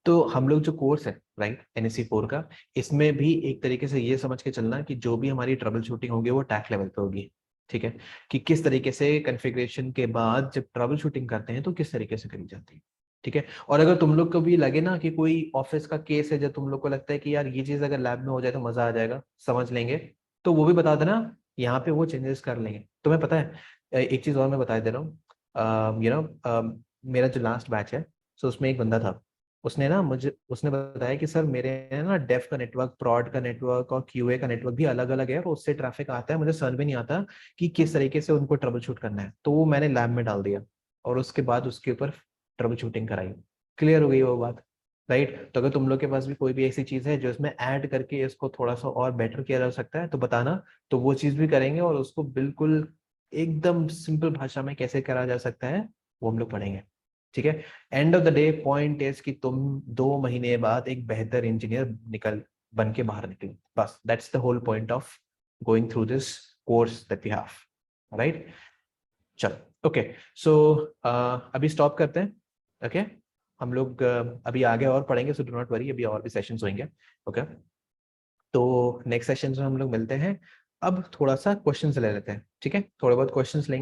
तो हम लोग जो कोर्स है राइट NSE 4 का, इसमें भी एक तरीके से ये समझ के चलना कि जो भी हमारी ट्रबल शूटिंग होगी वो टैक लेवल पे होगी, ठीक है। कि किस तरीके से कॉन्फ़िगरेशन के बाद जब ट्रबल शूटिंग करते हैं तो किस तरीके से करी जाती है, ठीक है। और अगर तुम लोग को भी लगे ना कि कोई ऑफिस का केस है जो तुम लोग को लगता है कि यार ये चीज अगर लैब में हो जाए तो मजा आ जाएगा, समझ लेंगे, तो वो भी बता देना, यहाँ पे वो चेंजेस कर लेंगे। तुम्हें पता है एक चीज और मैं बता दे रहा हूँ, मेरा जो लास्ट बैच है, सो उसमें एक बंदा था, उसने बताया कि सर मेरे ना डेफ का नेटवर्क, प्रॉड का नेटवर्क और QA का नेटवर्क भी अलग अलग है, और उससे ट्रैफिक आता है, मुझे समझ में नहीं आता कि किस तरीके से उनको ट्रबल शूट करना है, तो वो मैंने लैब में डाल दिया और उसके बाद उसके ऊपर ट्रबल शूटिंग कराई, क्लियर हो गई वो बात, राइट। तो अगर तुम लोग के पास भी कोई भी ऐसी चीज है जो इसमें ऐड करके इसको थोड़ा सा और बेटर किया जा सकता है तो बताना, तो वो चीज भी करेंगे, और उसको बिल्कुल एकदम सिंपल भाषा में कैसे करा जा सकता है वो हम लोग पढ़ेंगे, ठीक है। End of the day point is कि तुम 2 महीने बाद एक बेहतर इंजीनियर निकल बन के बाहर निकलो, बस that's the whole point of going through this course that we have, right. चलो ओके, सो अभी स्टॉप करते हैं, ओके। हम लोग अभी आगे और पढ़ेंगे, सो डू नॉट वरी, अभी और भी सेशंस होंगे, ओके। तो नेक्स्ट सेशन में हम लोग मिलते हैं, अब थोड़ा सा क्वेश्चंस ले लेते हैं, ठीक है, थोड़े बहुत क्वेश्चंस लेंगे।